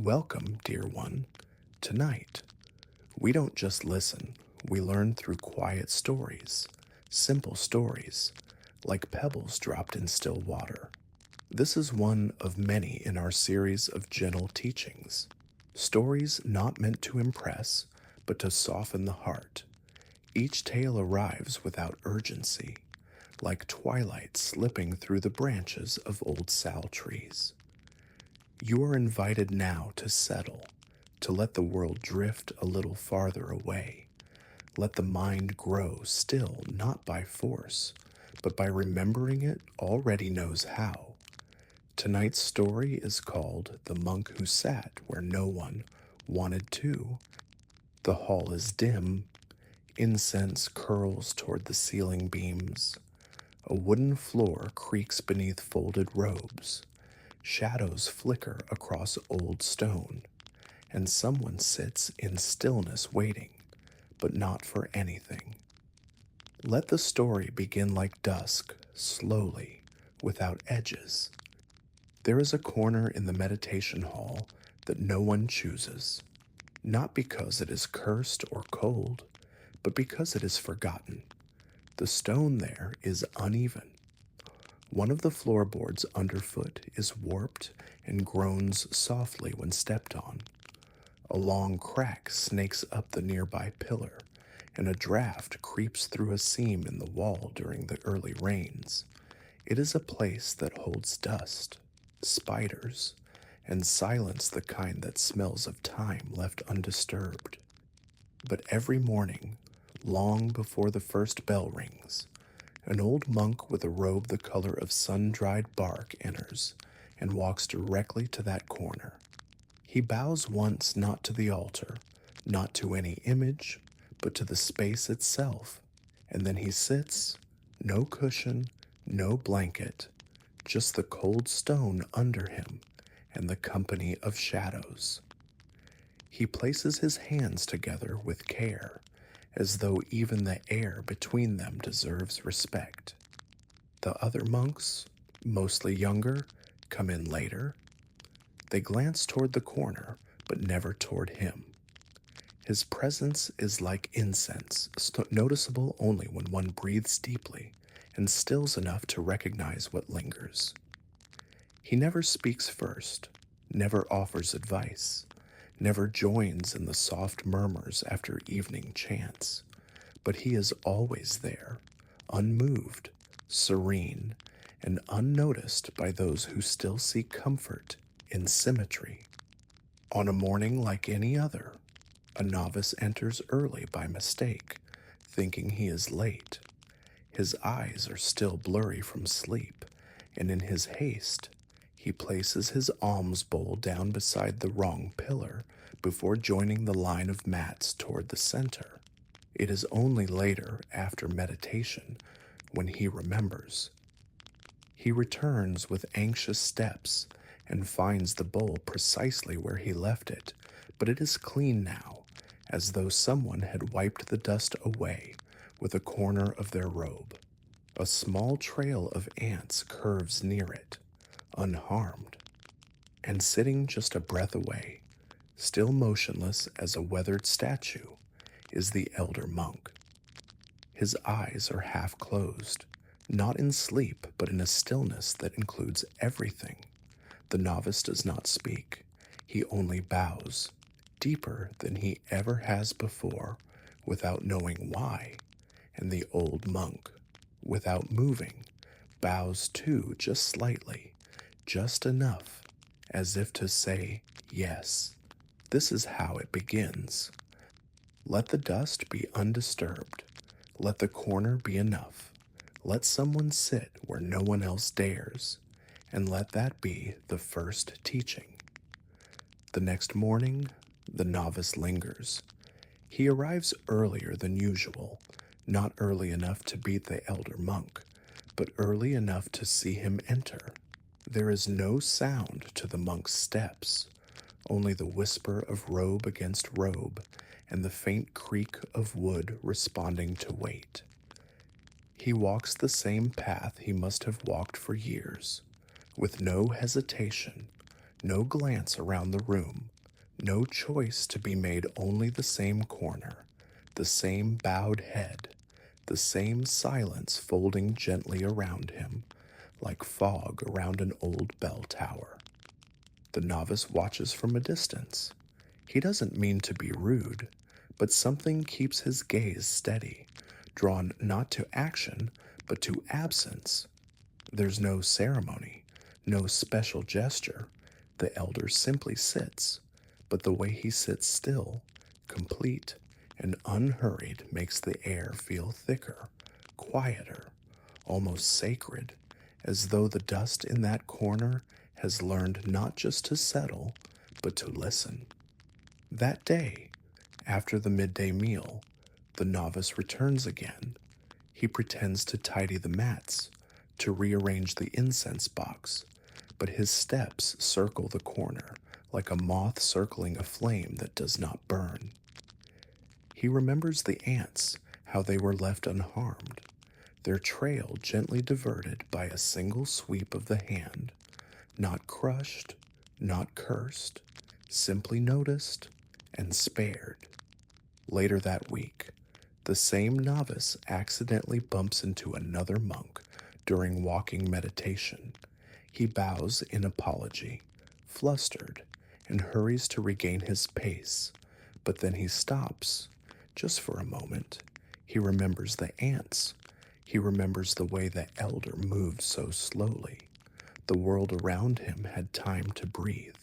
Welcome, dear one. Tonight, we don't just listen, we learn through quiet stories, simple stories, like pebbles dropped in still water. This is one of many in our series of gentle teachings. Stories not meant to impress, but to soften the heart. Each tale arrives without urgency, like twilight slipping through the branches of old sal trees. You are invited now to settle, to let the world drift a little farther away. Let the mind grow still, not by force, but by remembering it already knows how. Tonight's story is called The Monk Who Sat Where No One Wanted to. The hall is dim. Incense curls toward the ceiling beams. A wooden floor creaks beneath folded robes. Shadows flicker across old stone, and someone sits in stillness waiting, but not for anything. Let the story begin like dusk, slowly, without edges. There is a corner in the meditation hall that no one chooses, not because it is cursed or cold, but because it is forgotten. The stone there is uneven. One of the floorboards underfoot is warped and groans softly when stepped on. A long crack snakes up the nearby pillar, and a draft creeps through a seam in the wall during the early rains. It is a place that holds dust, spiders, and silence, the kind that smells of time left undisturbed. But every morning, long before the first bell rings, an old monk with a robe the color of sun-dried bark enters and walks directly to that corner. He bows once not to the altar, not to any image, but to the space itself, and then he sits, no cushion, no blanket, just the cold stone under him and the company of shadows. He places his hands together with care, as though even the air between them deserves respect. The other monks, mostly younger, come in later. They glance toward the corner, but never toward him. His presence is like incense, noticeable only when one breathes deeply and stills enough to recognize what lingers. He never speaks first, never offers advice, never joins in the soft murmurs after evening chants, but he is always there, unmoved, serene, and unnoticed by those who still seek comfort in symmetry. On a morning like any other, a novice enters early by mistake, thinking he is late. His eyes are still blurry from sleep, and in his haste, he places his alms bowl down beside the wrong pillar before joining the line of mats toward the center. It is only later, after meditation, when he remembers. He returns with anxious steps and finds the bowl precisely where he left it, but it is clean now, as though someone had wiped the dust away with a corner of their robe. A small trail of ants curves near it, unharmed, and sitting just a breath away, still motionless as a weathered statue, is the elder monk. His eyes are half closed, not in sleep, but in a stillness that includes everything. The novice does not speak. He only bows, deeper than he ever has before, without knowing why, and the old monk, without moving, bows too, just slightly, just enough, as if to say yes. This is how it begins. Let the dust be undisturbed. Let the corner be enough. Let someone sit where no one else dares, and let that be the first teaching. The next morning, the novice lingers. He arrives earlier than usual, not early enough to beat the elder monk, but early enough to see him enter. There is no sound to the monk's steps, only the whisper of robe against robe and the faint creak of wood responding to weight. He walks the same path he must have walked for years, with no hesitation, No glance around the room, no choice to be made, only the same corner, the same bowed head, the same silence folding gently around him, like fog around an old bell tower. The novice watches from a distance. He doesn't mean to be rude, but something keeps his gaze steady, drawn not to action, but to absence. There's no ceremony, no special gesture. The elder simply sits, but the way he sits still, complete, and unhurried makes the air feel thicker, quieter, almost sacred, as though the dust in that corner has learned not just to settle, but to listen. That day, after the midday meal, the novice returns again. He pretends to tidy the mats, to rearrange the incense box, but his steps circle the corner like a moth circling a flame that does not burn. He remembers the ants, how they were left unharmed, their trail gently diverted by a single sweep of the hand, not crushed, not cursed, simply noticed and spared. Later that week, the same novice accidentally bumps into another monk during walking meditation. He bows in apology, flustered, and hurries to regain his pace, but then he stops, just for a moment. He remembers the ants. He remembers the way the elder moved so slowly. The world around him had time to breathe,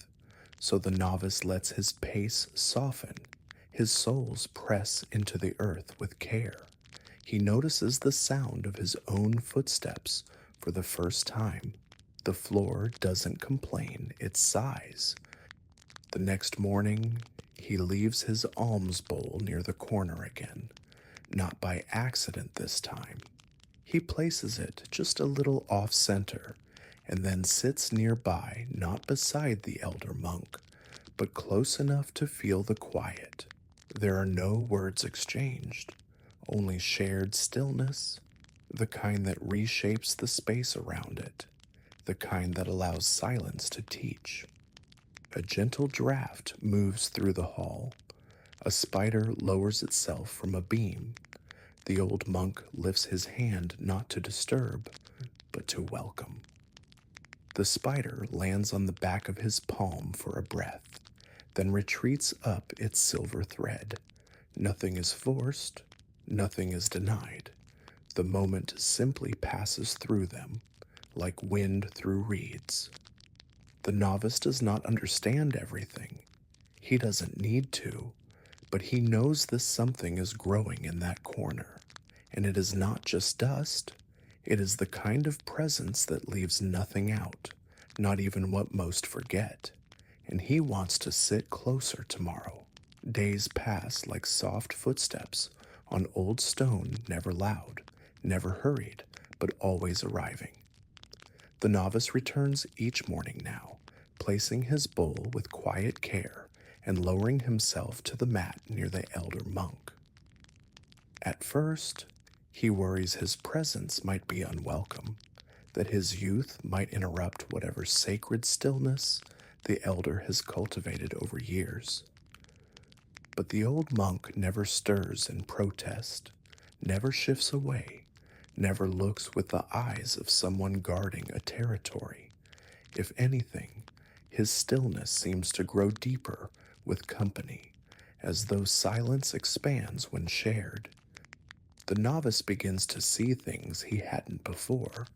so the novice lets his pace soften. His soles press into the earth with care. He notices the sound of his own footsteps for the first time. The floor doesn't complain, it sighs. The next morning, he leaves his alms bowl near the corner again, not by accident this time. He places it just a little off center, and then sits nearby, not beside the elder monk, but close enough to feel the quiet. There are no words exchanged, only shared stillness, the kind that reshapes the space around it, the kind that allows silence to teach. A gentle draft moves through the hall. A spider lowers itself from a beam. The old monk lifts his hand not to disturb, but to welcome. The spider lands on the back of his palm for a breath, then retreats up its silver thread. Nothing is forced, nothing is denied. The moment simply passes through them, like wind through reeds. The novice does not understand everything. He doesn't need to, but he knows this something is growing in that corner. And it is not just dust. It is the kind of presence that leaves nothing out, not even what most forget. And he wants to sit closer tomorrow. Days pass like soft footsteps on old stone, never loud, never hurried, but always arriving. The novice returns each morning now, placing his bowl with quiet care and lowering himself to the mat near the elder monk. At first, he worries his presence might be unwelcome, that his youth might interrupt whatever sacred stillness the elder has cultivated over years. But the old monk never stirs in protest, never shifts away, never looks with the eyes of someone guarding a territory. If anything, his stillness seems to grow deeper with company, as though silence expands when shared. The novice begins to see things he hadn't before,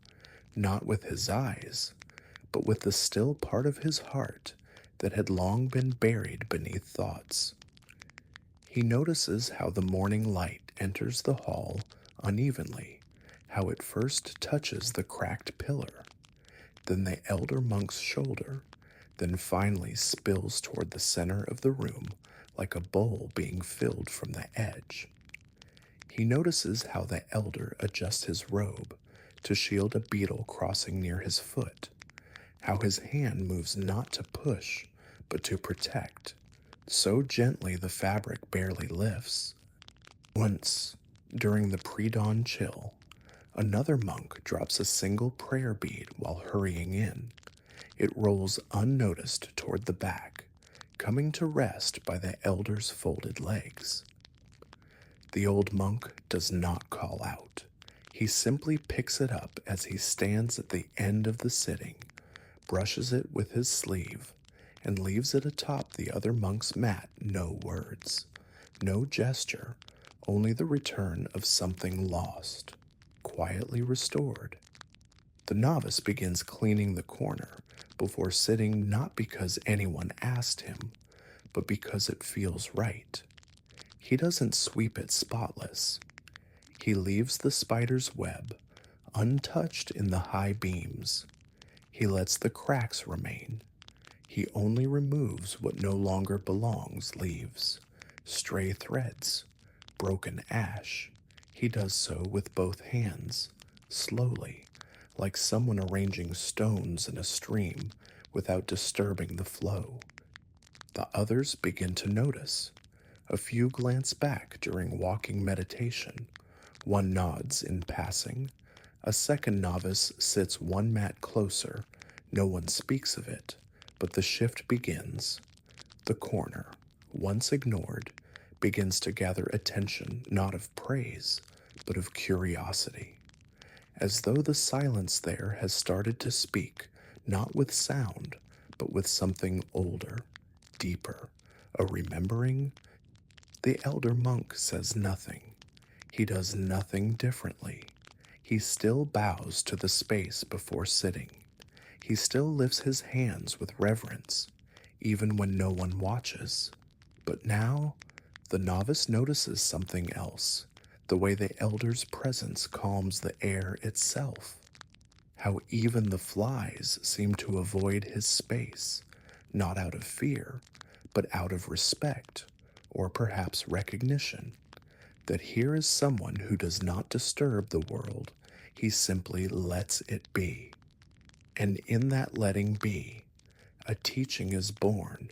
not with his eyes, but with the still part of his heart that had long been buried beneath thoughts. He notices how the morning light enters the hall unevenly, how it first touches the cracked pillar, then the elder monk's shoulder, then finally spills toward the center of the room like a bowl being filled from the edge. He notices how the elder adjusts his robe to shield a beetle crossing near his foot, how his hand moves not to push, but to protect. So gently the fabric barely lifts. Once, during the pre-dawn chill, another monk drops a single prayer bead while hurrying in. It rolls unnoticed toward the back, coming to rest by the elder's folded legs. The old monk does not call out. He simply picks it up as he stands at the end of the sitting, brushes it with his sleeve, and leaves it atop the other monk's mat. No words, no gesture, only the return of something lost, quietly restored. The novice begins cleaning the corner before sitting, not because anyone asked him, but because it feels right. He doesn't sweep it spotless. He leaves the spider's web untouched in the high beams. He lets the cracks remain. He only removes what no longer belongs, leaves, stray threads, broken ash. He does so with both hands, slowly, like someone arranging stones in a stream without disturbing the flow. The others begin to notice. A few glance back during walking meditation. One nods in passing. A second novice sits one mat closer. No one speaks of it, but the shift begins. The corner, once ignored, begins to gather attention not of praise, but of curiosity. As though the silence there has started to speak, not with sound, but with something older, deeper, a remembering. The elder monk says nothing. He does nothing differently. He still bows to the space before sitting. He still lifts his hands with reverence, even when no one watches. But now, the novice notices something else, the way the elder's presence calms the air itself. How even the flies seem to avoid his space, not out of fear, but out of respect, or perhaps recognition, that here is someone who does not disturb the world, he simply lets it be. And in that letting be, a teaching is born,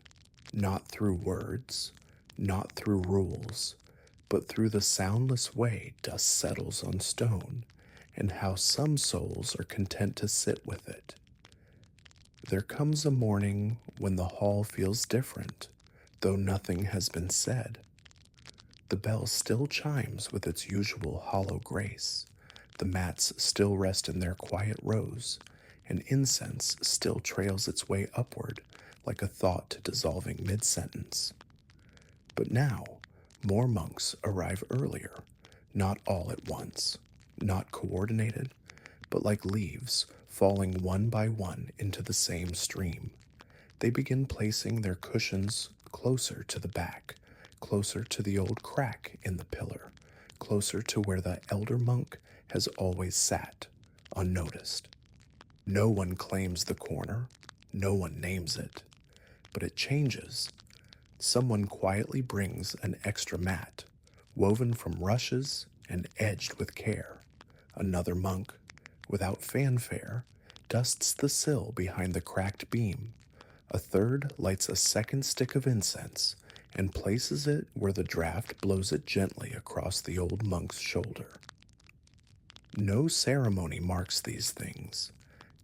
not through words, not through rules, but through the soundless way dust settles on stone, and how some souls are content to sit with it. There comes a morning when the hall feels different, though nothing has been said. The bell still chimes with its usual hollow grace. The mats still rest in their quiet rows, and incense still trails its way upward like a thought dissolving mid-sentence. But now, more monks arrive earlier, not all at once, not coordinated, but like leaves falling one by one into the same stream. They begin placing their cushions closer to the back, closer to the old crack in the pillar, closer to where the elder monk has always sat, unnoticed. No one claims the corner, no one names it, but it changes. Someone quietly brings an extra mat, woven from rushes and edged with care. Another monk, without fanfare, dusts the sill behind the cracked beam. A third lights a second stick of incense and places it where the draft blows it gently across the old monk's shoulder. No ceremony marks these things.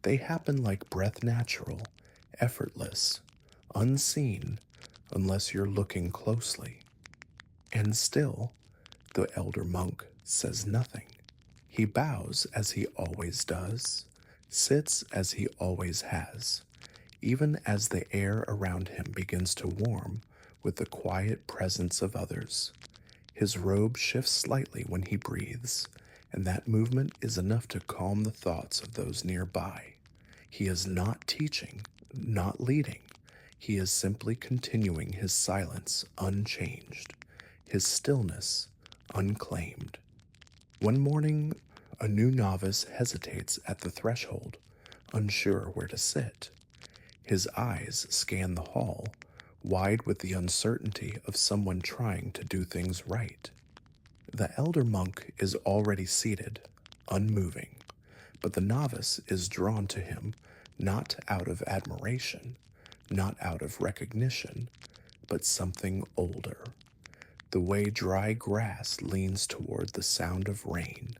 They happen like breath, natural, effortless, unseen, unless you're looking closely. And still, the elder monk says nothing. He bows as he always does, sits as he always has, even as the air around him begins to warm with the quiet presence of others. His robe shifts slightly when he breathes, and that movement is enough to calm the thoughts of those nearby. He is not teaching, not leading. He is simply continuing his silence unchanged, his stillness unclaimed. One morning, a new novice hesitates at the threshold, unsure where to sit. His eyes scan the hall, wide with the uncertainty of someone trying to do things right. The elder monk is already seated, unmoving, but the novice is drawn to him not out of admiration, not out of recognition, but something older. The way dry grass leans toward the sound of rain.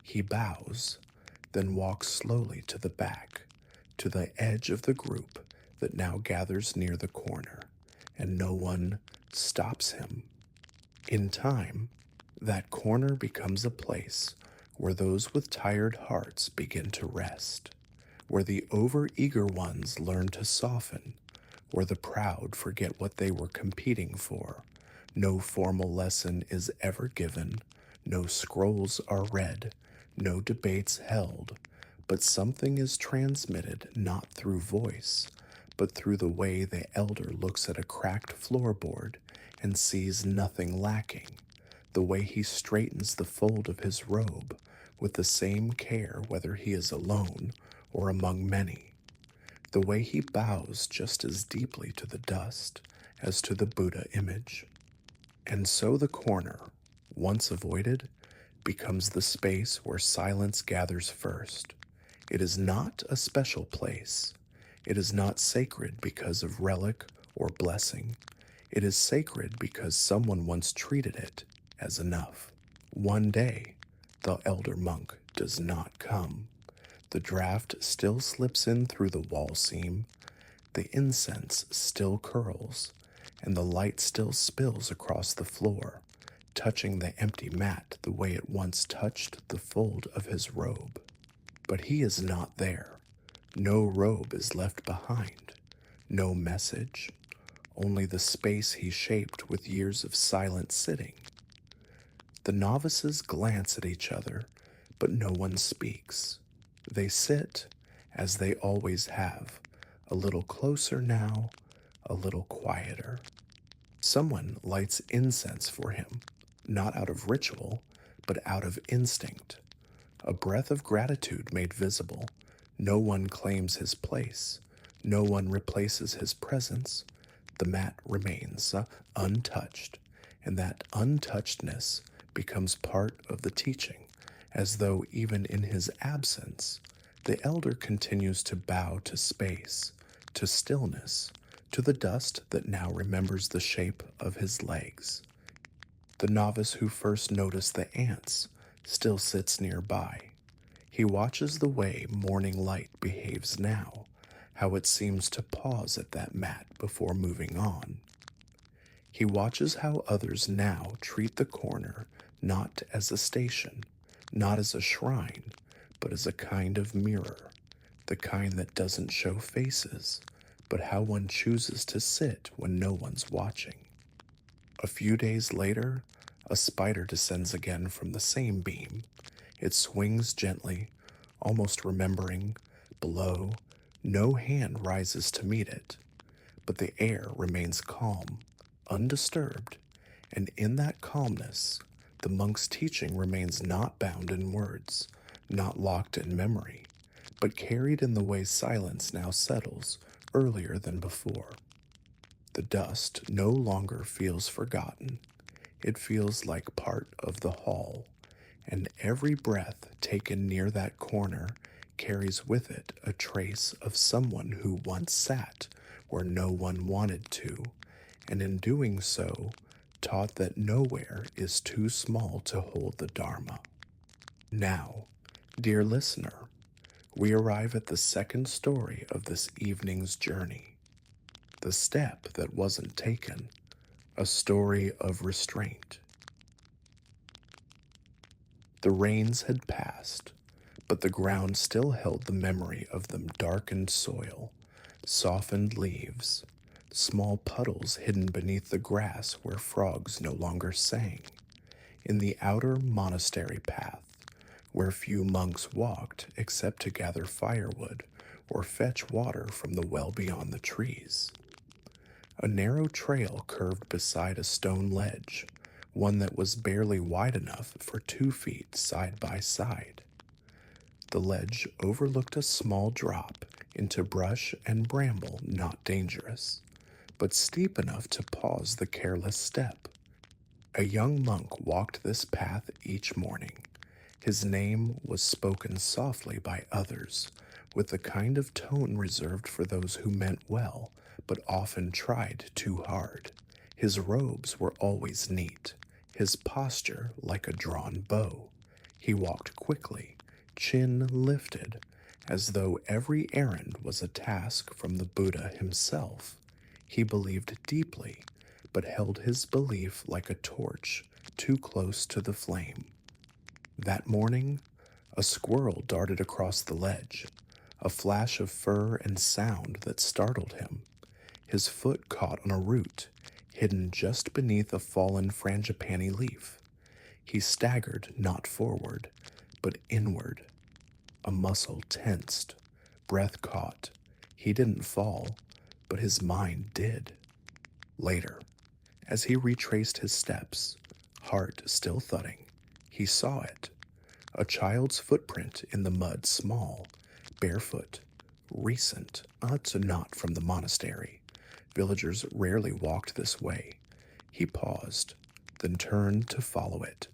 He bows, then walks slowly to the back, to the edge of the group that now gathers near the corner, and no one stops him. In time, that corner becomes a place where those with tired hearts begin to rest, where the overeager ones learn to soften, where the proud forget what they were competing for. No formal lesson is ever given, no scrolls are read, no debates held, but something is transmitted not through voice, but through the way the elder looks at a cracked floorboard and sees nothing lacking, the way he straightens the fold of his robe with the same care whether he is alone or among many, the way he bows just as deeply to the dust as to the Buddha image. And so the corner, once avoided, becomes the space where silence gathers first. It is not a special place. It is not sacred because of relic or blessing. It is sacred because someone once treated it as enough. One day, the elder monk does not come. The draft still slips in through the wall seam. The incense still curls, and the light still spills across the floor, touching the empty mat the way it once touched the fold of his robe. But he is not there. No robe is left behind, no message, only the space he shaped with years of silent sitting. The novices glance at each other, but no one speaks. They sit, as they always have, a little closer now, a little quieter. Someone lights incense for him, not out of ritual, but out of instinct. A breath of gratitude made visible. No one claims his place. No one replaces his presence. The mat remains untouched, and that untouchedness becomes part of the teaching, as though even in his absence, the elder continues to bow to space, to stillness, to the dust that now remembers the shape of his legs. The novice who first noticed the ants still sits nearby. He watches the way morning light behaves now, how it seems to pause at that mat before moving on. He watches how others now treat the corner not as a station, not as a shrine, but as a kind of mirror, the kind that doesn't show faces, but how one chooses to sit when no one's watching. A few days later, a spider descends again from the same beam. It swings gently, almost remembering. Below, no hand rises to meet it, but the air remains calm, undisturbed, and in that calmness, the monk's teaching remains not bound in words, not locked in memory, but carried in the way silence now settles earlier than before. The dust no longer feels forgotten. It feels like part of the hall, and every breath taken near that corner carries with it a trace of someone who once sat where no one wanted to, and in doing so, taught that nowhere is too small to hold the Dharma. Now, dear listener, we arrive at the second story of this evening's journey. The step that wasn't taken, a story of restraint. The rains had passed, but the ground still held the memory of the darkened soil, softened leaves, small puddles hidden beneath the grass where frogs no longer sang, in the outer monastery path, where few monks walked except to gather firewood or fetch water from the well beyond the trees. A narrow trail curved beside a stone ledge, one that was barely wide enough for 2 feet side by side. The ledge overlooked a small drop into brush and bramble not dangerous, but steep enough to pause the careless step. A young monk walked this path each morning. His name was spoken softly by others, with the kind of tone reserved for those who meant well, but often tried too hard. His robes were always neat, his posture like a drawn bow. He walked quickly, chin lifted, as though every errand was a task from the Buddha himself. He believed deeply, but held his belief like a torch too close to the flame. That morning, a squirrel darted across the ledge, a flash of fur and sound that startled him. His foot caught on a root, hidden just beneath a fallen frangipani leaf. He staggered not forward, but inward. A muscle tensed, breath caught. He didn't fall, but his mind did. Later, as he retraced his steps, heart still thudding, he saw it. A child's footprint in the mud, small, barefoot, recent, not from the monastery. Villagers rarely walked this way. He paused, then turned to follow it.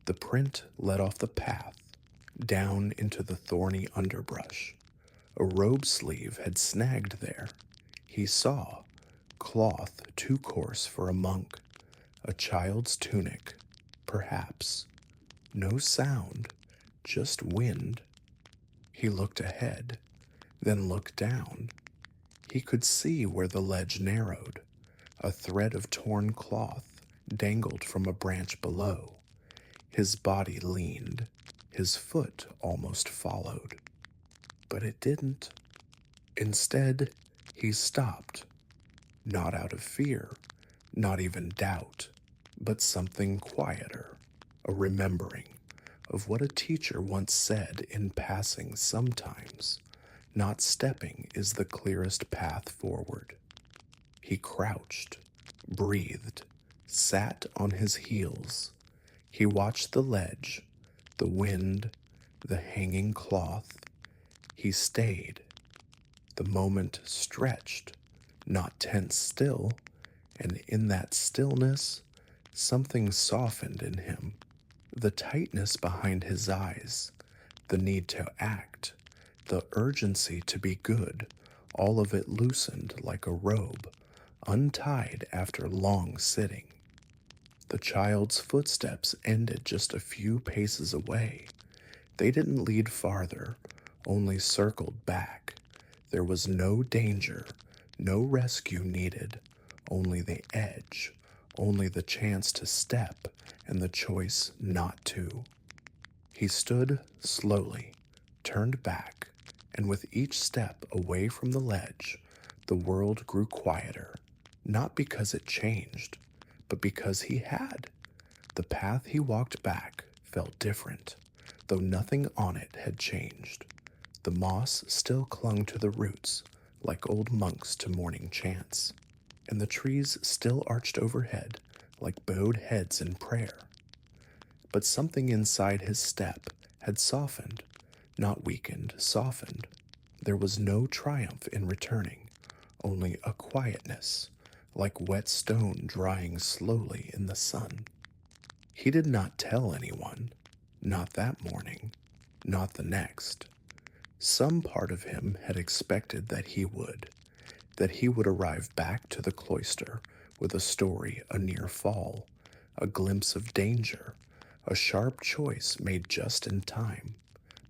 The print led off the path, down into the thorny underbrush. A robe sleeve had snagged there. He saw cloth too coarse for a monk, a child's tunic, perhaps. No sound, just wind. He looked ahead, then looked down. He could see where the ledge narrowed. A thread of torn cloth dangled from a branch below. His body leaned. His foot almost followed. But it didn't. Instead, he stopped. Not out of fear, not even doubt, but something quieter, a remembering of what a teacher once said in passing sometimes. Not stepping is the clearest path forward. He crouched, breathed, sat on his heels. He watched the ledge, the wind, the hanging cloth. He stayed. The moment stretched, not tense still, and in that stillness, something softened in him. The tightness behind his eyes, the need to act, the urgency to be good, all of it loosened like a robe, untied after long sitting. The child's footsteps ended just a few paces away. They didn't lead farther, only circled back. There was no danger, no rescue needed, only the edge, only the chance to step and the choice not to. He stood slowly, turned back, and with each step away from the ledge, the world grew quieter, not because it changed, but because he had. The path he walked back felt different, though nothing on it had changed. The moss still clung to the roots, like old monks to morning chants, and the trees still arched overhead, like bowed heads in prayer. But something inside his step had softened, not weakened, softened. There was no triumph in returning, only a quietness, like wet stone drying slowly in the sun. He did not tell anyone, not that morning, not the next. Some part of him had expected that he would arrive back to the cloister with a story, a near fall, a glimpse of danger, a sharp choice made just in time.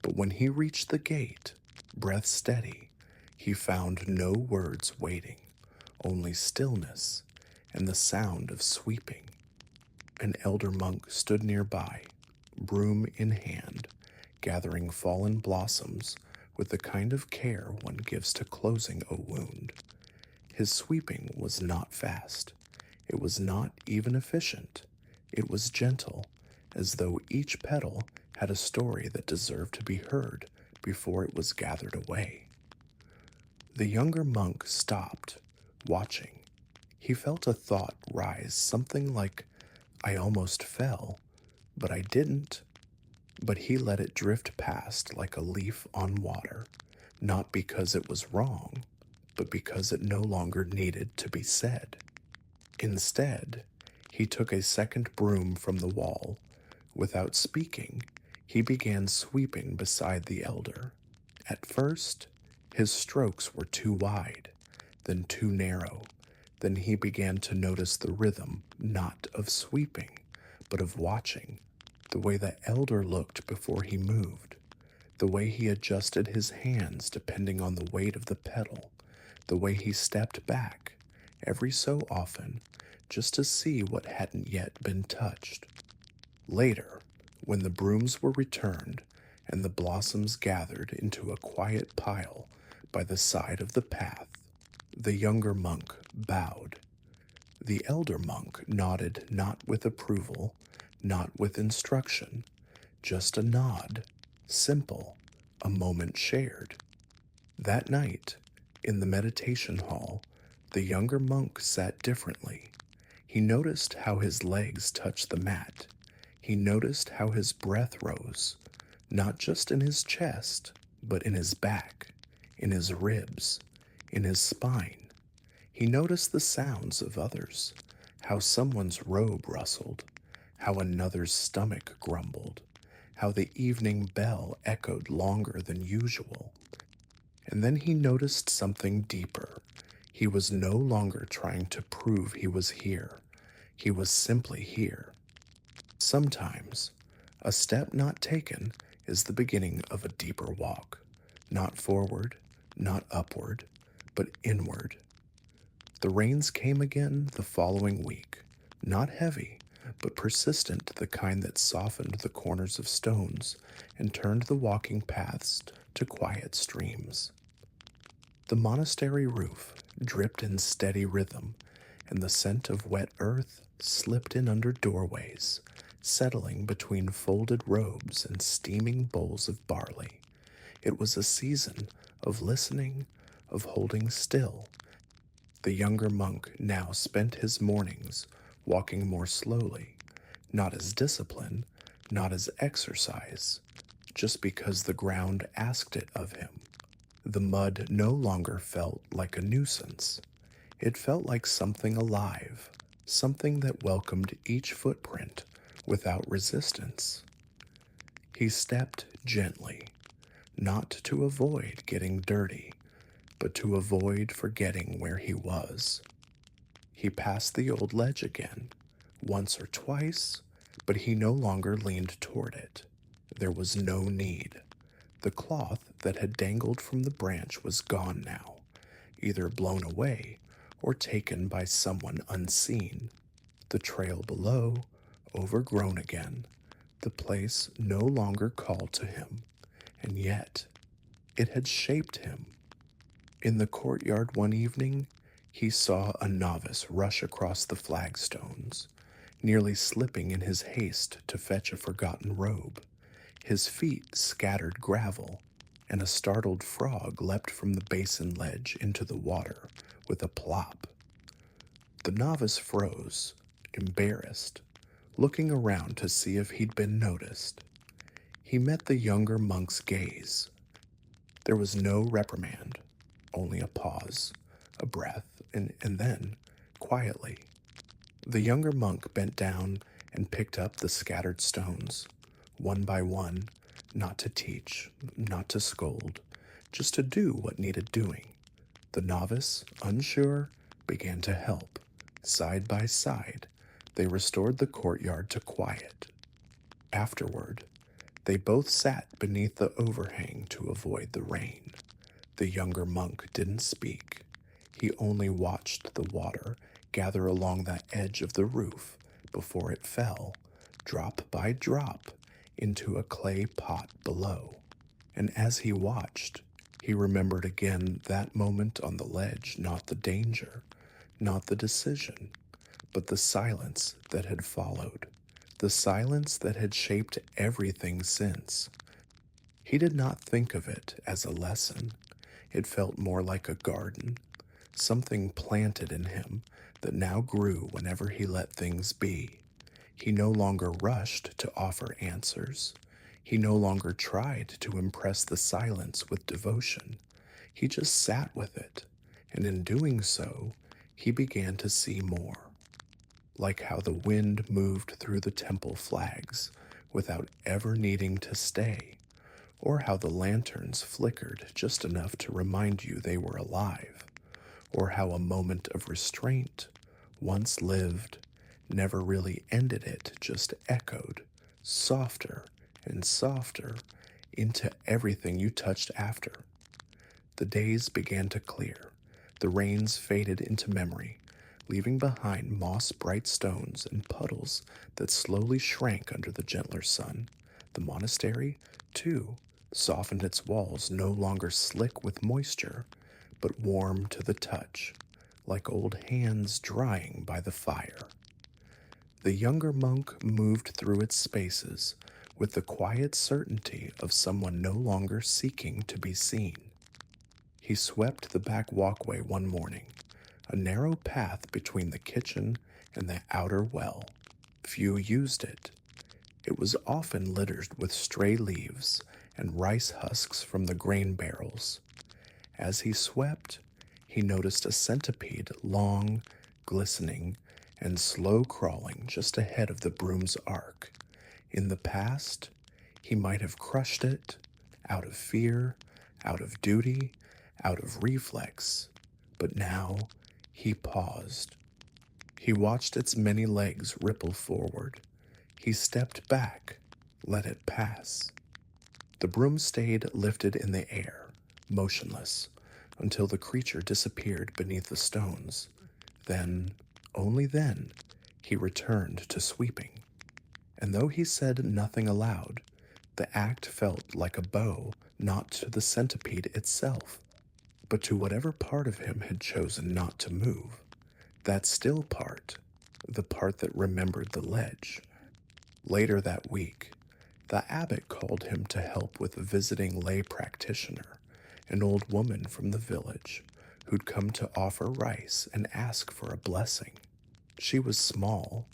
But when he reached the gate, breath steady, he found no words waiting, only stillness and the sound of sweeping. An elder monk stood nearby, broom in hand, gathering fallen blossoms with the kind of care one gives to closing a wound. His sweeping was not fast. It was not even efficient. It was gentle, as though each petal had a story that deserved to be heard before it was gathered away. The younger monk stopped, watching. He felt a thought rise, something like, "I almost fell, but I didn't." But he let it drift past like a leaf on water, not because it was wrong, but because it no longer needed to be said. Instead, he took a second broom from the wall. Without speaking, he began sweeping beside the elder. At first, his strokes were too wide, then too narrow. Then he began to notice the rhythm, not of sweeping, but of watching, the way the elder looked before he moved. The way he adjusted his hands depending on the weight of the pedal, the way he stepped back every so often just to see what hadn't yet been touched. Later, when the brooms were returned and the blossoms gathered into a quiet pile by the side of the path, the younger monk bowed. The elder monk nodded, not with approval, not with instruction, just a nod, simple, a moment shared. That night, in the meditation hall, the younger monk sat differently. He noticed how his legs touched the mat. He noticed how his breath rose, not just in his chest, but in his back, in his ribs, in his spine. He noticed the sounds of others, how someone's robe rustled, how another's stomach grumbled, how the evening bell echoed longer than usual. And then he noticed something deeper. He was no longer trying to prove he was here. He was simply here. Sometimes, a step not taken is the beginning of a deeper walk, not forward, not upward, but inward. The rains came again the following week, not heavy, but persistent, the kind that softened the corners of stones and turned the walking paths to quiet streams. The monastery roof dripped in steady rhythm, and the scent of wet earth slipped in under doorways, settling between folded robes and steaming bowls of barley. It was a season of listening, of holding still. The younger monk now spent his mornings walking more slowly, not as discipline, not as exercise, just because the ground asked it of him. The mud no longer felt like a nuisance. It felt like something alive, something that welcomed each footprint without resistance. He stepped gently, not to avoid getting dirty, but to avoid forgetting where he was. He passed the old ledge again, once or twice, but he no longer leaned toward it. There was no need. The cloth that had dangled from the branch was gone now, either blown away or taken by someone unseen. The trail below, overgrown again, the place no longer called to him, and yet it had shaped him. In the courtyard one evening, he saw a novice rush across the flagstones, nearly slipping in his haste to fetch a forgotten robe. His feet scattered gravel, and a startled frog leapt from the basin ledge into the water with a plop. The novice froze, embarrassed, looking around to see if he'd been noticed. He met the younger monk's gaze. There was no reprimand, only a pause, a breath, and then, quietly, the younger monk bent down and picked up the scattered stones, one by one, not to teach, not to scold, just to do what needed doing. The novice, unsure, began to help. Side by side, they restored the courtyard to quiet. Afterward, they both sat beneath the overhang to avoid the rain. The younger monk didn't speak. He only watched the water gather along the edge of the roof before it fell, drop by drop, into a clay pot below. And as he watched, he remembered again that moment on the ledge, not the danger, not the decision, but the silence that had followed, the silence that had shaped everything since. He did not think of it as a lesson. It felt more like a garden, something planted in him that now grew whenever he let things be. He no longer rushed to offer answers. He no longer tried to impress the silence with devotion. He just sat with it, and in doing so, he began to see more. Like how the wind moved through the temple flags without ever needing to stay, or how the lanterns flickered just enough to remind you they were alive, or how a moment of restraint, once lived, never really ended it, just echoed, softer and softer, into everything you touched after. The days began to clear. The rains faded into memory, leaving behind moss-bright stones and puddles that slowly shrank under the gentler sun. The monastery, too, softened its walls, no longer slick with moisture, but warm to the touch, like old hands drying by the fire. The younger monk moved through its spaces with the quiet certainty of someone no longer seeking to be seen. He swept the back walkway one morning, a narrow path between the kitchen and the outer well. Few used it. It was often littered with stray leaves and rice husks from the grain barrels. As he swept, he noticed a centipede, long, glistening, and slow crawling just ahead of the broom's arc. In the past, he might have crushed it, out of fear, out of duty, out of reflex, but now he paused. He watched its many legs ripple forward. He stepped back, let it pass. The broom stayed lifted in the air, motionless, until the creature disappeared beneath the stones. Then, only then, he returned to sweeping. And though he said nothing aloud, the act felt like a blow not to the centipede itself, but to whatever part of him had chosen not to move. That still part, the part that remembered the ledge. Later that week, the abbot called him to help with a visiting lay practitioner, an old woman from the village who'd come to offer rice and ask for a blessing. She was small,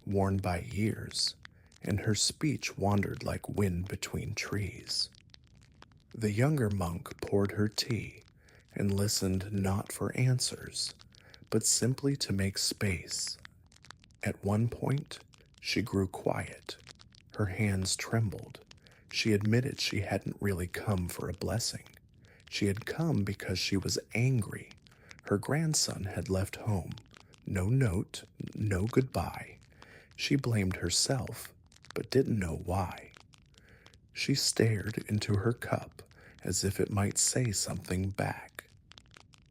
worn by years, and her speech wandered like wind between trees. The younger monk poured her tea and listened not for answers, but simply to make space. At one point, she grew quiet. Her hands trembled. She admitted she hadn't really come for a blessing. She had come because she was angry. Her grandson had left home. No note, no goodbye. She blamed herself, but didn't know why. She stared into her cup as if it might say something back.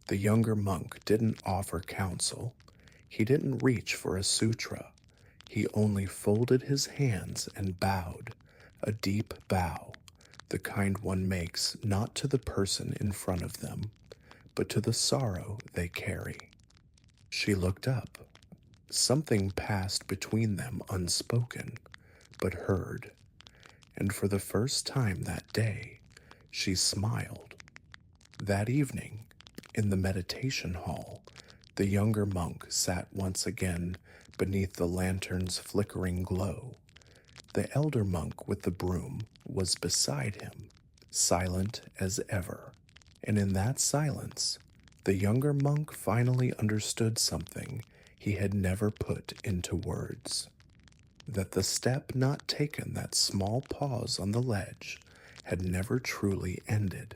The younger monk didn't offer counsel. He didn't reach for a sutra. He only folded his hands and bowed, a deep bow, the kind one makes not to the person in front of them, but to the sorrow they carry. She looked up. Something passed between them unspoken, but heard, and for the first time that day, she smiled. That evening, in the meditation hall, the younger monk sat once again beneath the lantern's flickering glow. The elder monk with the broom was beside him, silent as ever. And in that silence, the younger monk finally understood something he had never put into words. That the step not taken, that small pause on the ledge, had never truly ended.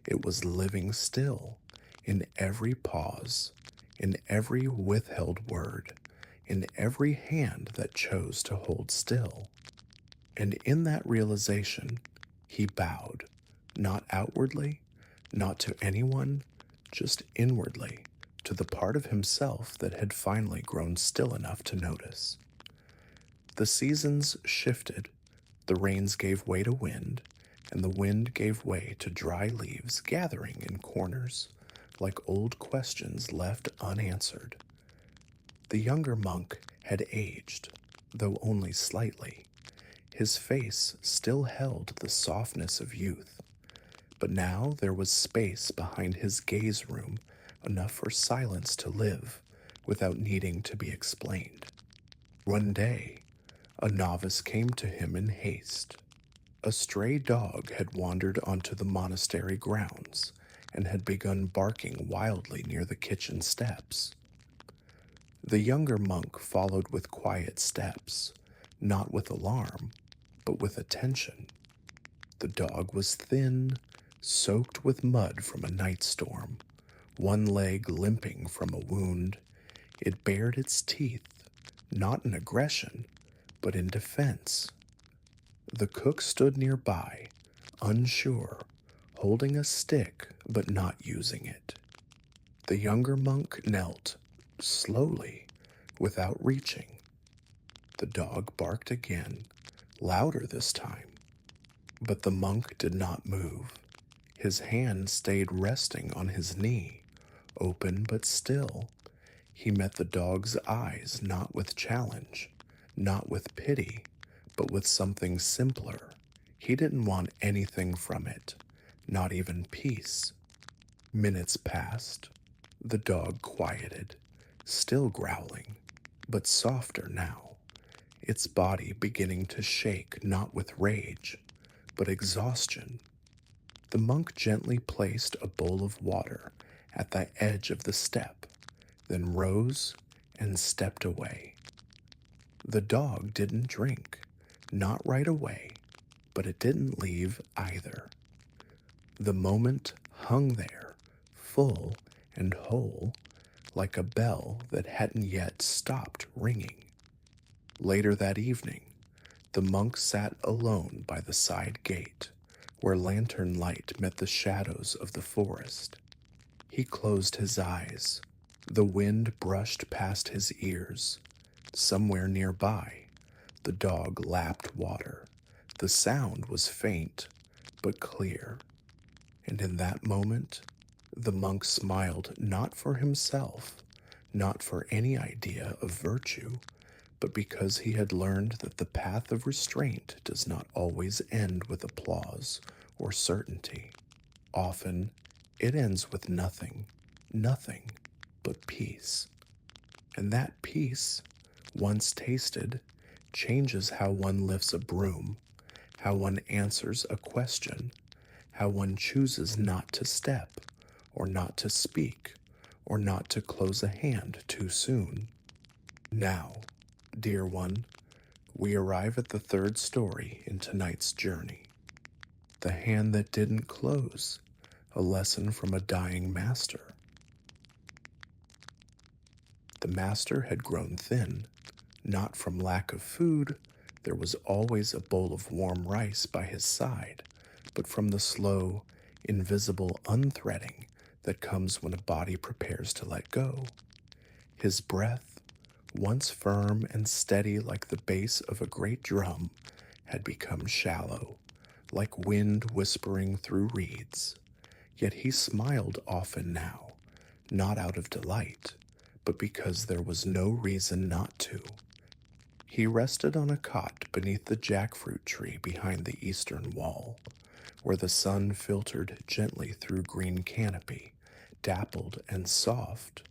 It was living still, in every pause, in every withheld word, in every hand that chose to hold still. And in that realization, he bowed, not outwardly, not to anyone, just inwardly, to the part of himself that had finally grown still enough to notice. The seasons shifted. The rains gave way to wind, and the wind gave way to dry leaves gathering in corners, like old questions left unanswered. The younger monk had aged, though only slightly. His face still held the softness of youth, but now there was space behind his gaze room, enough for silence to live without needing to be explained. One day, a novice came to him in haste. A stray dog had wandered onto the monastery grounds and had begun barking wildly near the kitchen steps. The younger monk followed with quiet steps, not with alarm, but with attention. The dog was thin, soaked with mud from a night storm, one leg limping from a wound. It bared its teeth, not in aggression, but in defense. The cook stood nearby, unsure, holding a stick but not using it. The younger monk knelt, slowly, without reaching. The dog barked again, louder this time, but the monk did not move. His hand stayed resting on his knee, open but still. He met the dog's eyes not with challenge, not with pity, but with something simpler. He didn't want anything from it, not even peace. Minutes passed. The dog quieted, still growling, but softer now, its body beginning to shake not with rage, but exhaustion. The monk gently placed a bowl of water at the edge of the step, then rose and stepped away. The dog didn't drink, not right away, but it didn't leave either. The moment hung there, full and whole, like a bell that hadn't yet stopped ringing. Later that evening, the monk sat alone by the side gate, where lantern light met the shadows of the forest. He closed his eyes. The wind brushed past his ears. Somewhere nearby, the dog lapped water. The sound was faint, but clear. And in that moment, the monk smiled not for himself, not for any idea of virtue, but because he had learned that the path of restraint does not always end with applause or certainty. Often, it ends with nothing but peace. And that peace, once tasted, changes how one lifts a broom, how one answers a question, how one chooses not to step, or not to speak, or not to close a hand too soon. Now, dear one, we arrive at the third story in tonight's journey. The hand that didn't close, a lesson from a dying master. The master had grown thin, not from lack of food. There was always a bowl of warm rice by his side, but from the slow, invisible unthreading that comes when a body prepares to let go. His breath, once firm and steady like the bass of a great drum, had become shallow, like wind whispering through reeds. Yet he smiled often now, not out of delight, but because there was no reason not to. He rested on a cot beneath the jackfruit tree behind the eastern wall, where the sun filtered gently through green canopy, dappled and soft.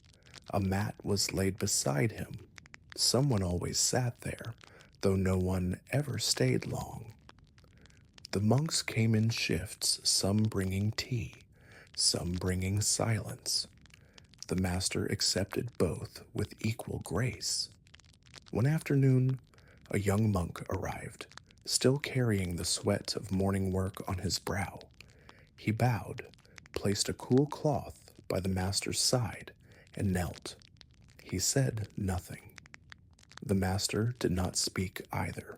A mat was laid beside him. Someone always sat there, though no one ever stayed long. The monks came in shifts, some bringing tea, some bringing silence. The master accepted both with equal grace. One afternoon, a young monk arrived, still carrying the sweat of morning work on his brow. He bowed, placed a cool cloth by the master's side, and knelt. He said nothing. The master did not speak either.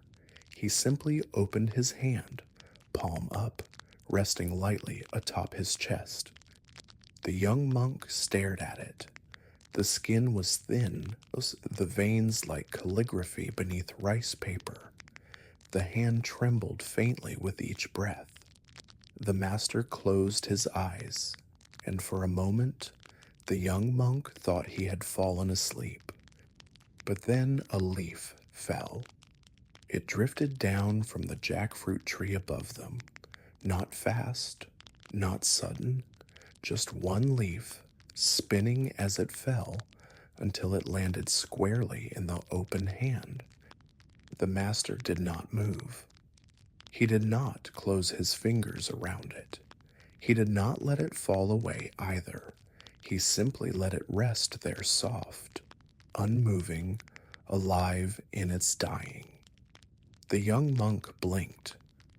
He simply opened his hand, palm up, resting lightly atop his chest. The young monk stared at it. The skin was thin, the veins like calligraphy beneath rice paper. The hand trembled faintly with each breath. The master closed his eyes, and for a moment, the young monk thought he had fallen asleep. But then a leaf fell. It drifted down from the jackfruit tree above them, not fast, not sudden, just one leaf, spinning as it fell until it landed squarely in the open hand. The master did not move. He did not close his fingers around it. He did not let it fall away either. He simply let it rest there soft, unmoving, alive in its dying. The young monk blinked.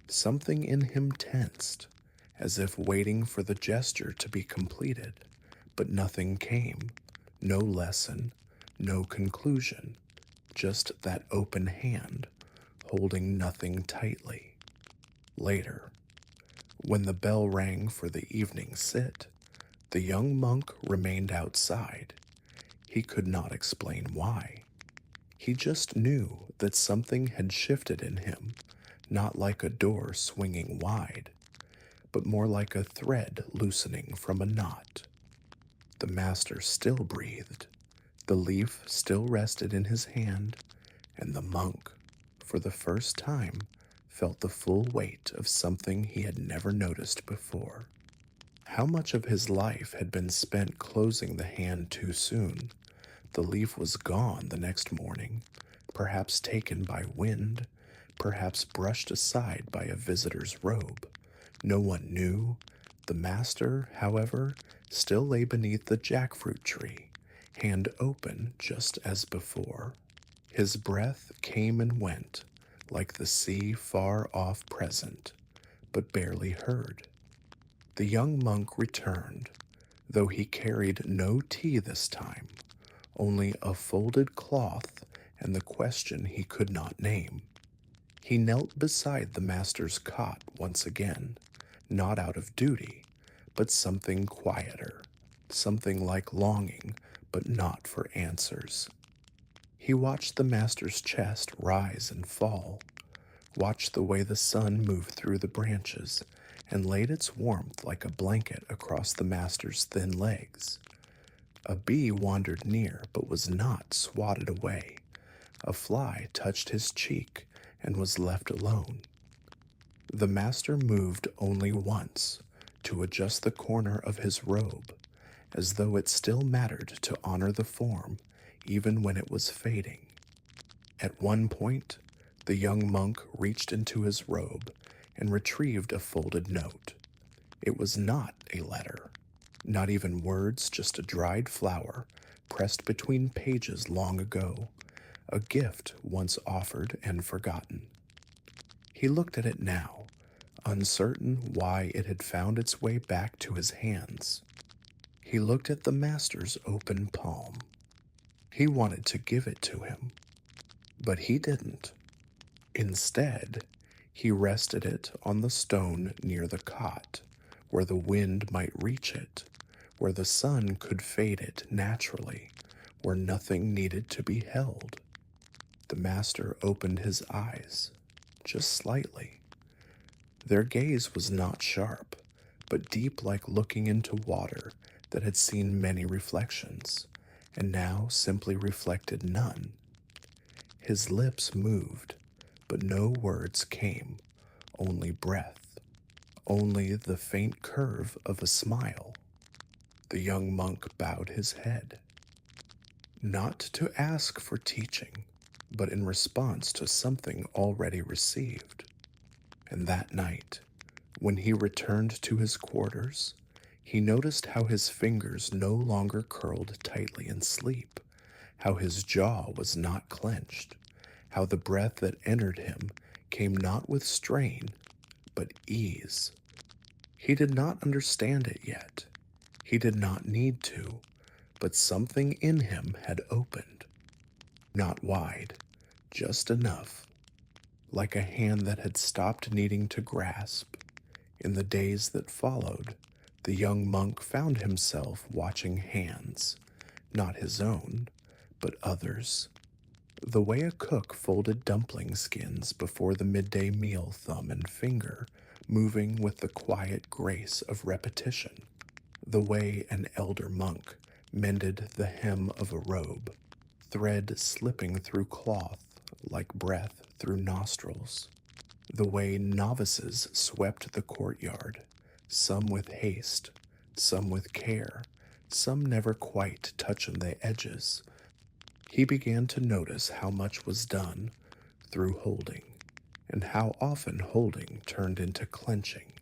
Something in him tensed, as if waiting for the gesture to be completed, but nothing came, no lesson, no conclusion, just that open hand, holding nothing tightly. Later, When the bell rang for the evening sit, the young monk remained outside. He could not explain why. He just knew that something had shifted in him, not like a door swinging wide, but more like a thread loosening from a knot. The master still breathed, the leaf still rested in his hand, and the monk, for the first time, felt the full weight of something he had never noticed before. How much of his life had been spent closing the hand too soon? The leaf was gone the next morning, perhaps taken by wind, perhaps brushed aside by a visitor's robe. No one knew. The master, however, still lay beneath the jackfruit tree, hand open just as before. His breath came and went, like the sea far off present, but barely heard. The young monk returned, though he carried no tea this time, only a folded cloth and the question he could not name. He knelt beside the master's cot once again, not out of duty, but something quieter, something like longing, but not for answers. He watched the master's chest rise and fall, watched the way the sun moved through the branches, and laid its warmth like a blanket across the master's thin legs. A bee wandered near, but was not swatted away. A fly touched his cheek and was left alone. The master moved only once, to adjust the corner of his robe, as though it still mattered to honor the form, even when it was fading. At one point, the young monk reached into his robe and retrieved a folded note. It was not a letter, not even words, just a dried flower pressed between pages long ago, a gift once offered and forgotten. He looked at it now, uncertain why it had found its way back to his hands. He looked at the master's open palm. He wanted to give it to him, but he didn't. Instead, he rested it on the stone near the cot, where the wind might reach it, where the sun could fade it naturally, where nothing needed to be held. The master opened his eyes, just slightly. Their gaze was not sharp, but deep, like looking into water that had seen many reflections, and now simply reflected none. His lips moved, but no words came, only breath, only the faint curve of a smile. The young monk bowed his head, not to ask for teaching, but in response to something already received. And that night, when he returned to his quarters, he noticed how his fingers no longer curled tightly in sleep, how his jaw was not clenched, how the breath that entered him came not with strain, but ease. He did not understand it yet. He did not need to, but something in him had opened. Not wide, just enough, like a hand that had stopped needing to grasp. In the days that followed, the young monk found himself watching hands, not his own, but others. The way a cook folded dumpling skins before the midday meal, thumb and finger moving with the quiet grace of repetition. The way an elder monk mended the hem of a robe, thread slipping through cloth like breath through nostrils. The way novices swept the courtyard, some with haste, some with care, some never quite touching the edges. He began to notice how much was done through holding, and how often holding turned into clenching.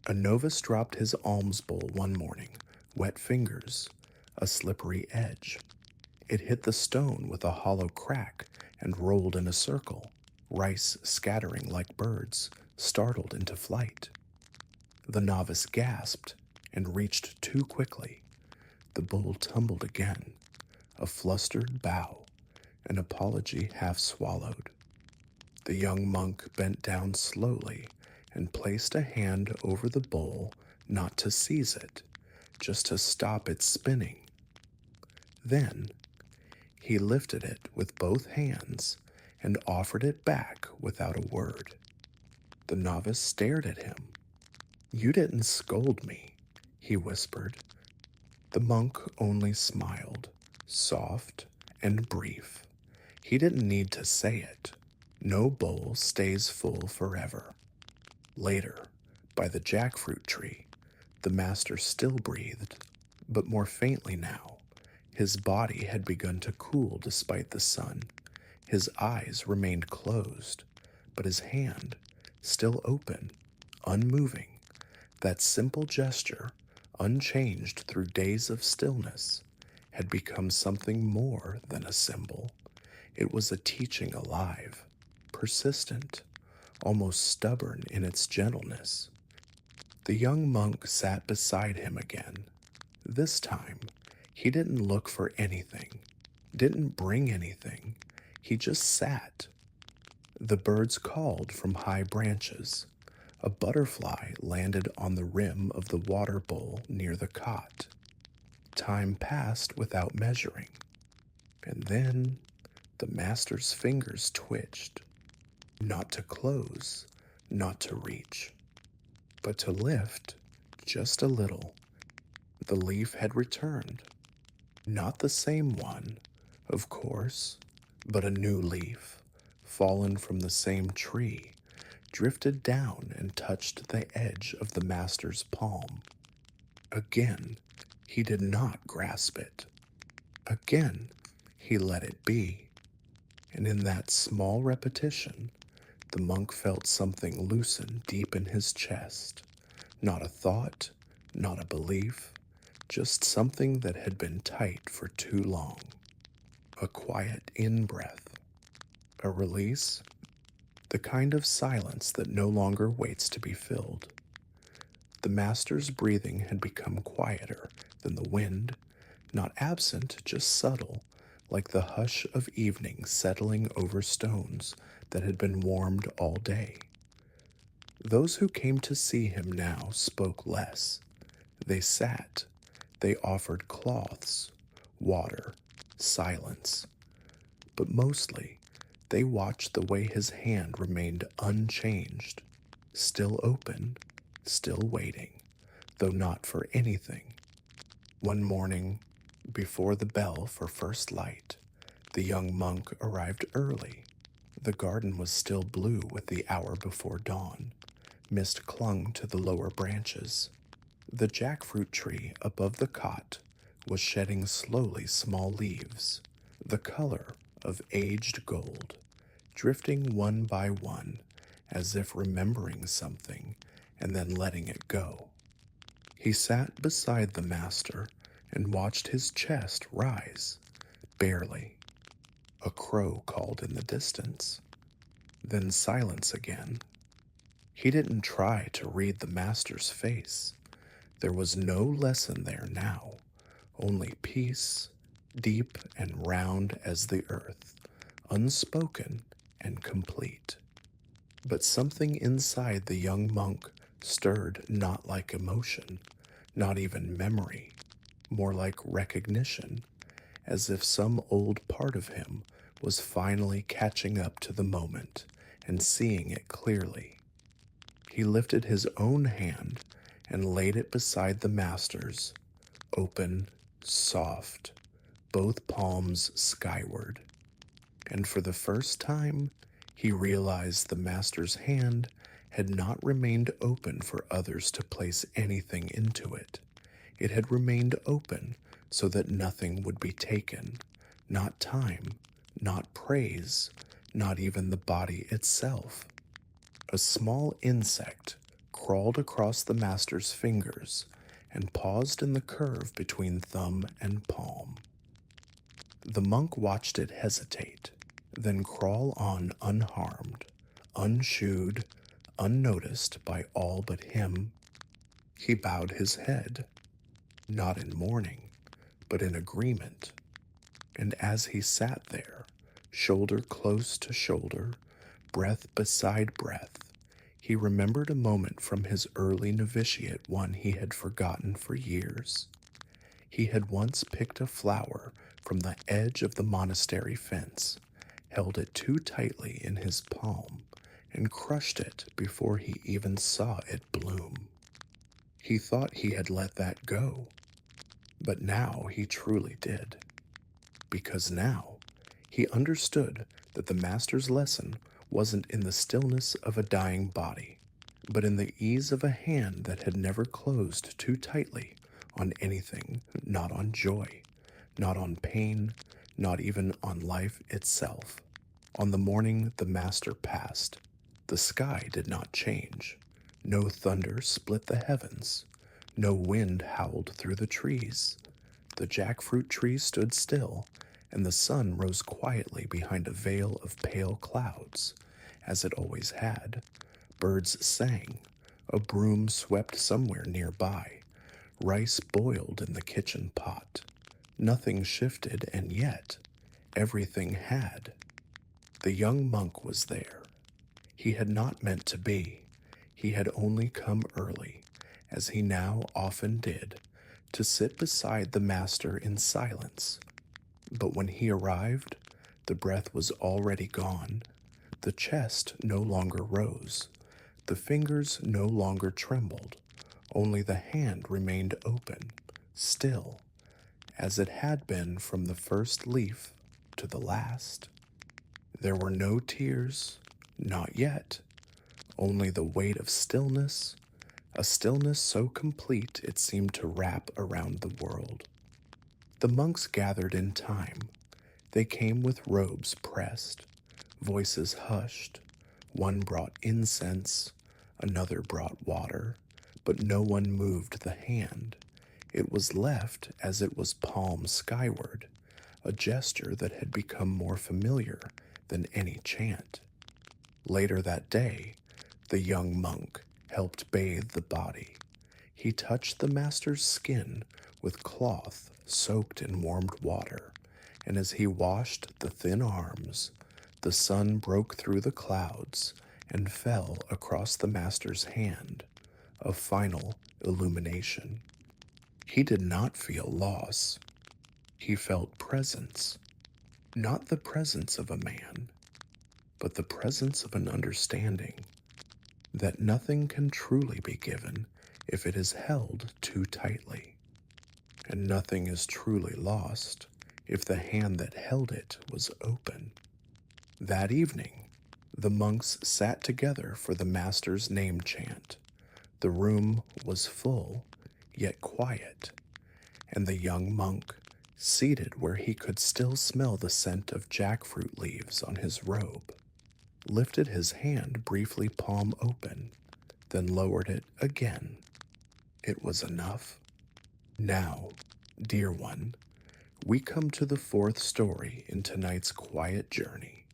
A novice dropped his alms bowl one morning, wet fingers, a slippery edge. It hit the stone with a hollow crack and rolled in a circle, rice scattering like birds, startled into flight. The novice gasped and reached too quickly. The bowl tumbled again, a flustered bow, an apology half swallowed. The young monk bent down slowly and placed a hand over the bowl, not to seize it, just to stop its spinning. Then he lifted it with both hands and offered it back without a word. The novice stared at him. "You didn't scold me," he whispered. The monk only smiled, soft and brief. He didn't need to say it. No bowl stays full forever. Later, by the jackfruit tree, the master still breathed, but more faintly now. His body had begun to cool despite the sun. His eyes remained closed, but his hand still open, unmoving. That simple gesture, unchanged through days of stillness, had become something more than a symbol. It was a teaching alive, persistent, almost stubborn in its gentleness. The young monk sat beside him again. This time, he didn't look for anything, didn't bring anything. He just sat. The birds called from high branches. A butterfly landed on the rim of the water bowl near the cot. Time passed without measuring. And then the master's fingers twitched. Not to close, not to reach, but to lift just a little. The leaf had returned. Not the same one, of course, but a new leaf, fallen from the same tree, drifted down and touched the edge of the master's palm. Again, he did not grasp it. Again, he let it be. And in that small repetition, the monk felt something loosen deep in his chest. Not a thought, not a belief, just something that had been tight for too long. A quiet in-breath. A release. The kind of silence that no longer waits to be filled. The master's breathing had become quieter than the wind, not absent, just subtle, like the hush of evening settling over stones that had been warmed all day. Those who came to see him now spoke less. They sat. They offered cloths, water, silence. But mostly, they watched the way his hand remained unchanged, still open, still waiting, though not for anything. One morning, before the bell for first light, the young monk arrived early. The garden was still blue with the hour before dawn. Mist clung to the lower branches. The jackfruit tree above the cot was shedding slowly small leaves, the color of aged gold, drifting one by one as if remembering something and then letting it go. He sat beside the master and watched his chest rise, barely. A crow called in the distance. Then silence again. He didn't try to read the master's face. There was no lesson there now, only peace, deep and round as the earth, unspoken and complete. But something inside the young monk stirred not like emotion, not even memory, more like recognition, as if some old part of him was finally catching up to the moment and seeing it clearly. He lifted his own hand and laid it beside the master's, open, soft, both palms skyward. And for the first time, he realized the master's hand had not remained open for others to place anything into it. It had remained open so that nothing would be taken, not time, not praise, not even the body itself. A small insect crawled across the master's fingers and paused in the curve between thumb and palm. The monk watched it hesitate, then crawl on unharmed, unshoed, unnoticed by all but him. He bowed his head, not in mourning, but in agreement. And as he sat there, shoulder close to shoulder, breath beside breath, He remembered a moment from his early novitiate, one he had forgotten for years. He had once picked a flower from the edge of the monastery fence, held it too tightly in his palm, and crushed it before he even saw it bloom. He thought he had let that go, but now he truly did. Because now he understood that the master's lesson wasn't in the stillness of a dying body, but in the ease of a hand that had never closed too tightly on anything, not on joy, not on pain, not even on life itself. On the morning the master passed, the sky did not change. No thunder split the heavens. No wind howled through the trees. The jackfruit tree stood still, and the sun rose quietly behind a veil of pale clouds, as it always had. Birds sang. A broom swept somewhere nearby. Rice boiled in the kitchen pot. Nothing shifted, and yet everything had. The young monk was there. He had not meant to be. He had only come early, as he now often did, to sit beside the master in silence. But when he arrived, the breath was already gone. The chest no longer rose. The fingers no longer trembled. Only the hand remained open, still, as it had been from the first leaf to the last. There were no tears, not yet, only the weight of stillness, a stillness so complete it seemed to wrap around the world. The monks gathered in time. They came with robes pressed, voices hushed. One brought incense, another brought water, but no one moved the hand. It was left as it was, palm skyward, a gesture that had become more familiar than any chant. Later that day, the young monk helped bathe the body. He touched the master's skin with cloth soaked in warmed water, and as he washed the thin arms, the sun broke through the clouds and fell across the master's hand, a final illumination. He did not feel loss. He felt presence, not the presence of a man, but the presence of an understanding that nothing can truly be given if it is held too tightly, and nothing is truly lost if the hand that held it was open. That evening, the monks sat together for the master's name chant. The room was full, yet quiet, and the young monk, seated where he could still smell the scent of jackfruit leaves on his robe, lifted his hand briefly palm open, then lowered it again. It was enough. Now, dear one, we come to the fourth story in tonight's quiet journey.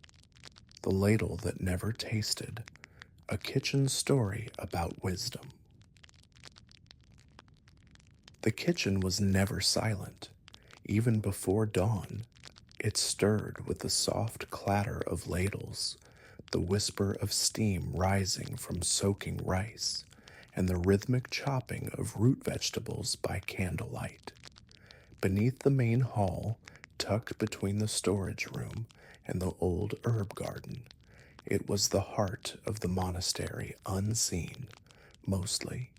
The ladle that never tasted, a kitchen story about wisdom. The kitchen was never silent. Even before dawn, it stirred with the soft clatter of ladles, the whisper of steam rising from soaking rice, and the rhythmic chopping of root vegetables by candlelight. Beneath the main hall, tucked between the storage room and the old herb garden, it was the heart of the monastery, unseen, mostly,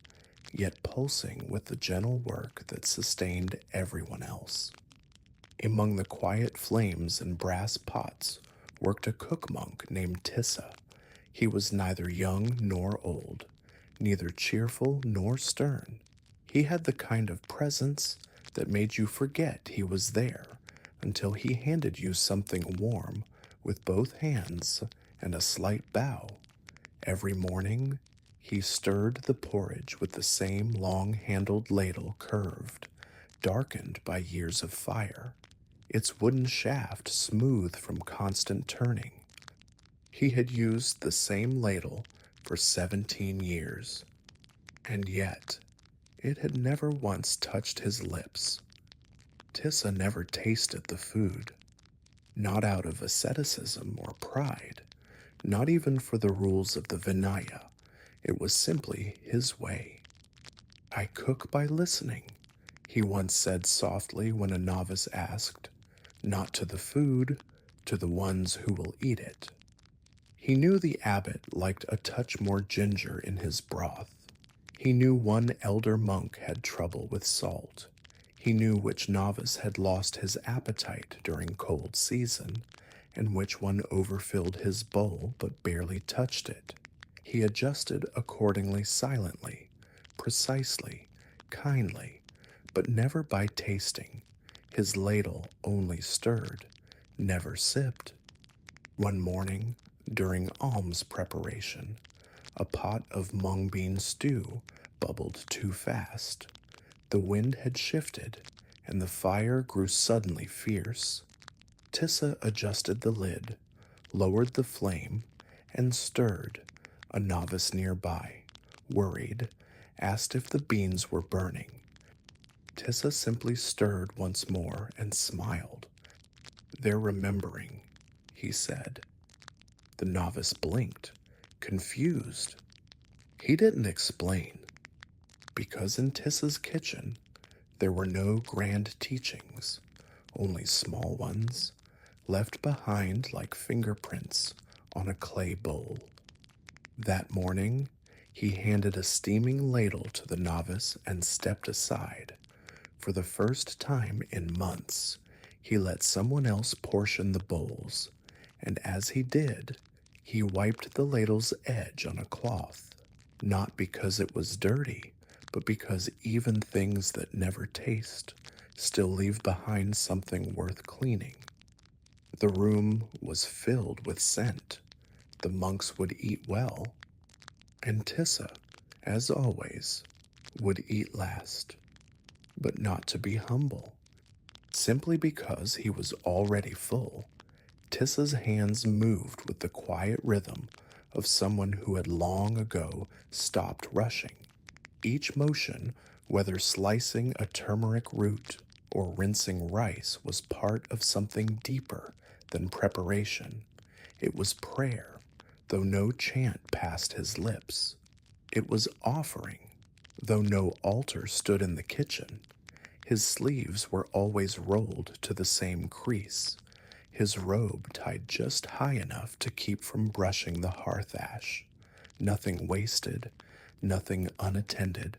yet pulsing with the gentle work that sustained everyone else. Among the quiet flames and brass pots worked a cook monk named Tissa. He was neither young nor old, neither cheerful nor stern. He had the kind of presence that made you forget he was there until he handed you something warm with both hands and a slight bow. Every morning, he stirred the porridge with the same long-handled ladle, curved, darkened by years of fire, its wooden shaft smooth from constant turning. He had used the same ladle for 17 years, and yet it had never once touched his lips. Tissa never tasted the food, not out of asceticism or pride, not even for the rules of the Vinaya. It was simply his way. "I cook by listening," he once said softly when a novice asked, "not to the food, to the ones who will eat it." He knew the abbot liked a touch more ginger in his broth. He knew one elder monk had trouble with salt. He knew which novice had lost his appetite during cold season, and which one overfilled his bowl but barely touched it. He adjusted accordingly silently, precisely, kindly, but never by tasting. His ladle only stirred, never sipped. One morning, during alms preparation, a pot of mung bean stew bubbled too fast. The wind had shifted, and the fire grew suddenly fierce. Tissa adjusted the lid, lowered the flame, and stirred. A novice nearby, worried, asked if the beans were burning. Tissa simply stirred once more and smiled. "They're remembering," he said. The novice blinked, confused. He didn't explain, because in Tissa's kitchen there were no grand teachings, only small ones, left behind like fingerprints on a clay bowl. That morning, he handed a steaming ladle to the novice and stepped aside. For the first time in months, he let someone else portion the bowls, and as he did, he wiped the ladle's edge on a cloth, not because it was dirty, but because even things that never taste still leave behind something worth cleaning. The room was filled with scent. The monks would eat well, and Tissa, as always, would eat last, but not to be humble. Simply because he was already full, Tissa's hands moved with the quiet rhythm of someone who had long ago stopped rushing. Each motion, whether slicing a turmeric root or rinsing rice, was part of something deeper than preparation. It was prayer, though no chant passed his lips. It was offering, though no altar stood in the kitchen. His sleeves were always rolled to the same crease, his robe tied just high enough to keep from brushing the hearth ash. Nothing wasted, nothing unattended.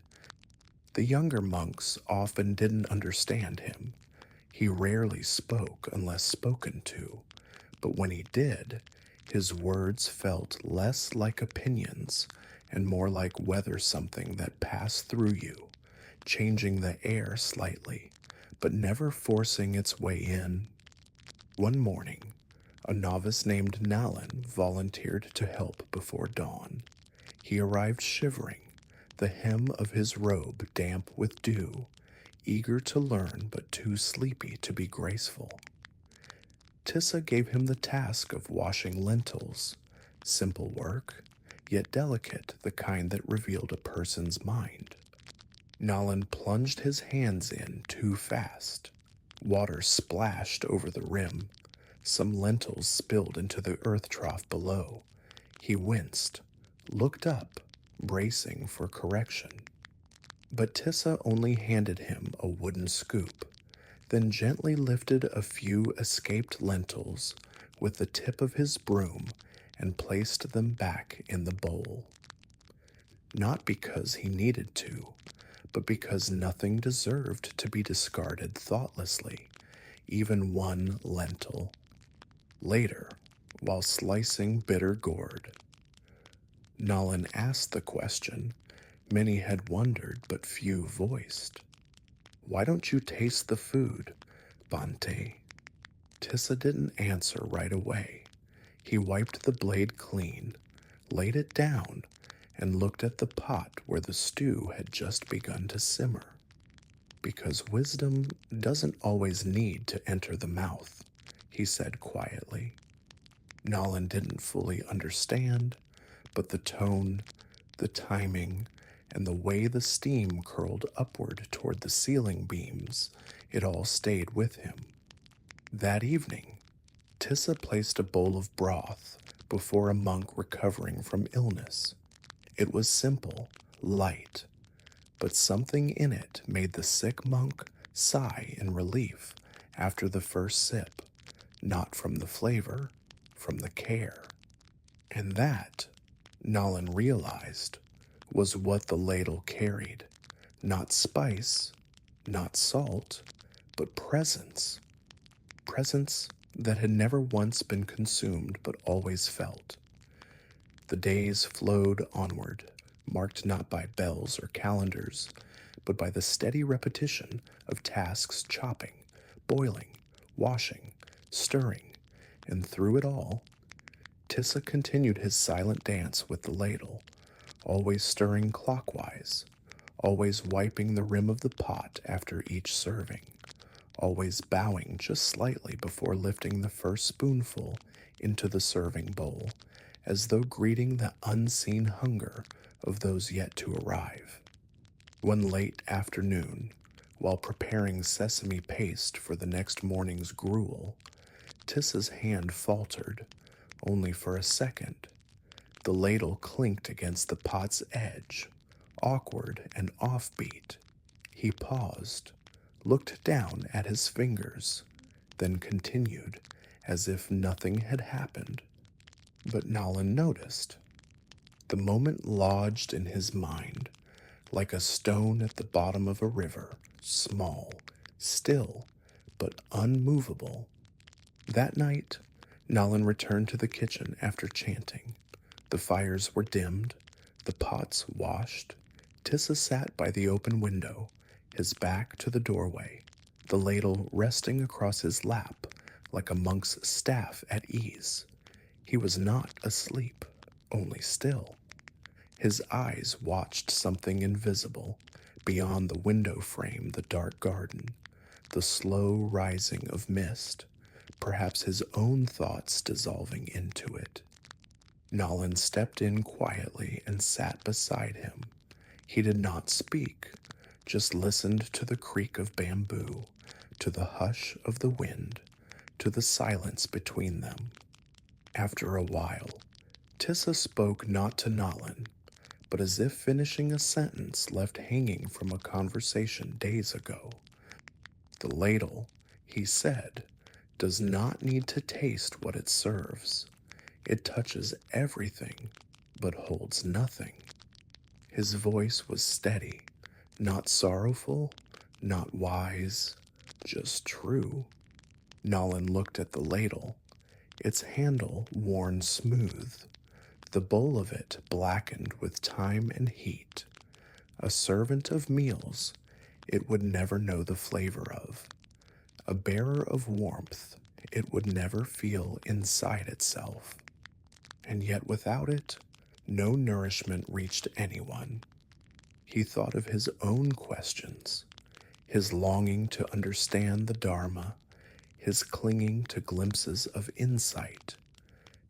The younger monks often didn't understand him. He rarely spoke unless spoken to, but when he did, his words felt less like opinions and more like weather something that passed through you, changing the air slightly, but never forcing its way in. One morning, a novice named Nalan volunteered to help before dawn. He arrived shivering, the hem of his robe damp with dew, eager to learn but too sleepy to be graceful. Tissa gave him the task of washing lentils, simple work, yet delicate, the kind that revealed a person's mind. Nalan plunged his hands in too fast. Water splashed over the rim. Some lentils spilled into the earth trough below. He winced, looked up, bracing for correction. But Tissa only handed him a wooden scoop, then gently lifted a few escaped lentils with the tip of his broom and placed them back in the bowl. Not because he needed to, but because nothing deserved to be discarded thoughtlessly, even one lentil. Later, while slicing bitter gourd, Nalan asked the question many had wondered but few voiced. "Why don't you taste the food, Bante?" Tissa didn't answer right away. He wiped the blade clean, laid it down, and looked at the pot where the stew had just begun to simmer. "Because wisdom doesn't always need to enter the mouth," he said quietly. Nalan didn't fully understand, but the tone, the timing, and the way the steam curled upward toward the ceiling beams, it all stayed with him. That evening, Tissa placed a bowl of broth before a monk recovering from illness. It was simple, light, but something in it made the sick monk sigh in relief after the first sip, not from the flavor, from the care. And that, Nolan realized, was what the ladle carried. Not spice, not salt, but presence. Presence that had never once been consumed but always felt. The days flowed onward, marked not by bells or calendars, but by the steady repetition of tasks chopping, boiling, washing, stirring, and through it all, Tissa continued his silent dance with the ladle, always stirring clockwise, always wiping the rim of the pot after each serving, always bowing just slightly before lifting the first spoonful into the serving bowl, as though greeting the unseen hunger of those yet to arrive. One late afternoon, while preparing sesame paste for the next morning's gruel, Tissa's hand faltered, only for a second. The ladle clinked against the pot's edge, awkward and offbeat. He paused, looked down at his fingers, then continued as if nothing had happened. But Nolan noticed. The moment lodged in his mind, like a stone at the bottom of a river, small, still, but unmovable. That night, Nolan returned to the kitchen after chanting. The fires were dimmed, the pots washed. Tissa sat by the open window, his back to the doorway, the ladle resting across his lap like a monk's staff at ease. He was not asleep, only still. His eyes watched something invisible, beyond the window frame, the dark garden, the slow rising of mist, perhaps his own thoughts dissolving into it. Nolan stepped in quietly and sat beside him. He did not speak, just listened to the creak of bamboo, to the hush of the wind, to the silence between them. After a while, Tissa spoke not to Nolan, but as if finishing a sentence left hanging from a conversation days ago. The ladle, he said, does not need to taste what it serves. It touches everything, but holds nothing. His voice was steady, not sorrowful, not wise, just true. Nolan looked at the ladle, its handle worn smooth, the bowl of it blackened with time and heat. A servant of meals it would never know the flavor of. A bearer of warmth it would never feel inside itself. And yet without it, no nourishment reached anyone. He thought of his own questions, his longing to understand the Dharma, his clinging to glimpses of insight.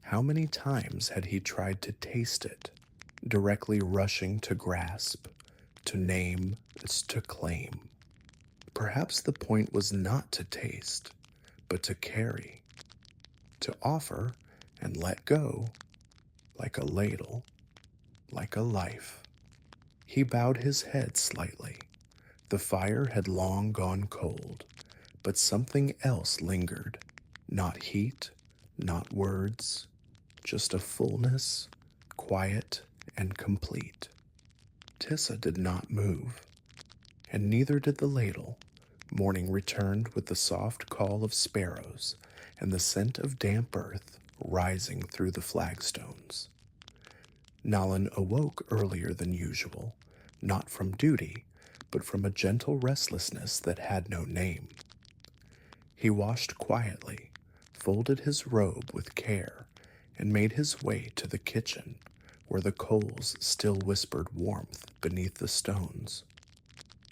How many times had he tried to taste it, directly rushing to grasp, to name, to claim? Perhaps the point was not to taste, but to carry, to offer and let go, like a ladle, like a life. He bowed his head slightly. The fire had long gone cold, but something else lingered. Not heat, not words, just a fullness, quiet and complete. Tissa did not move, and neither did the ladle. Morning returned with the soft call of sparrows and the scent of damp earth rising through the flagstones. Nolan awoke earlier than usual, not from duty, but from a gentle restlessness that had no name. He washed quietly, folded his robe with care, and made his way to the kitchen, where the coals still whispered warmth beneath the stones.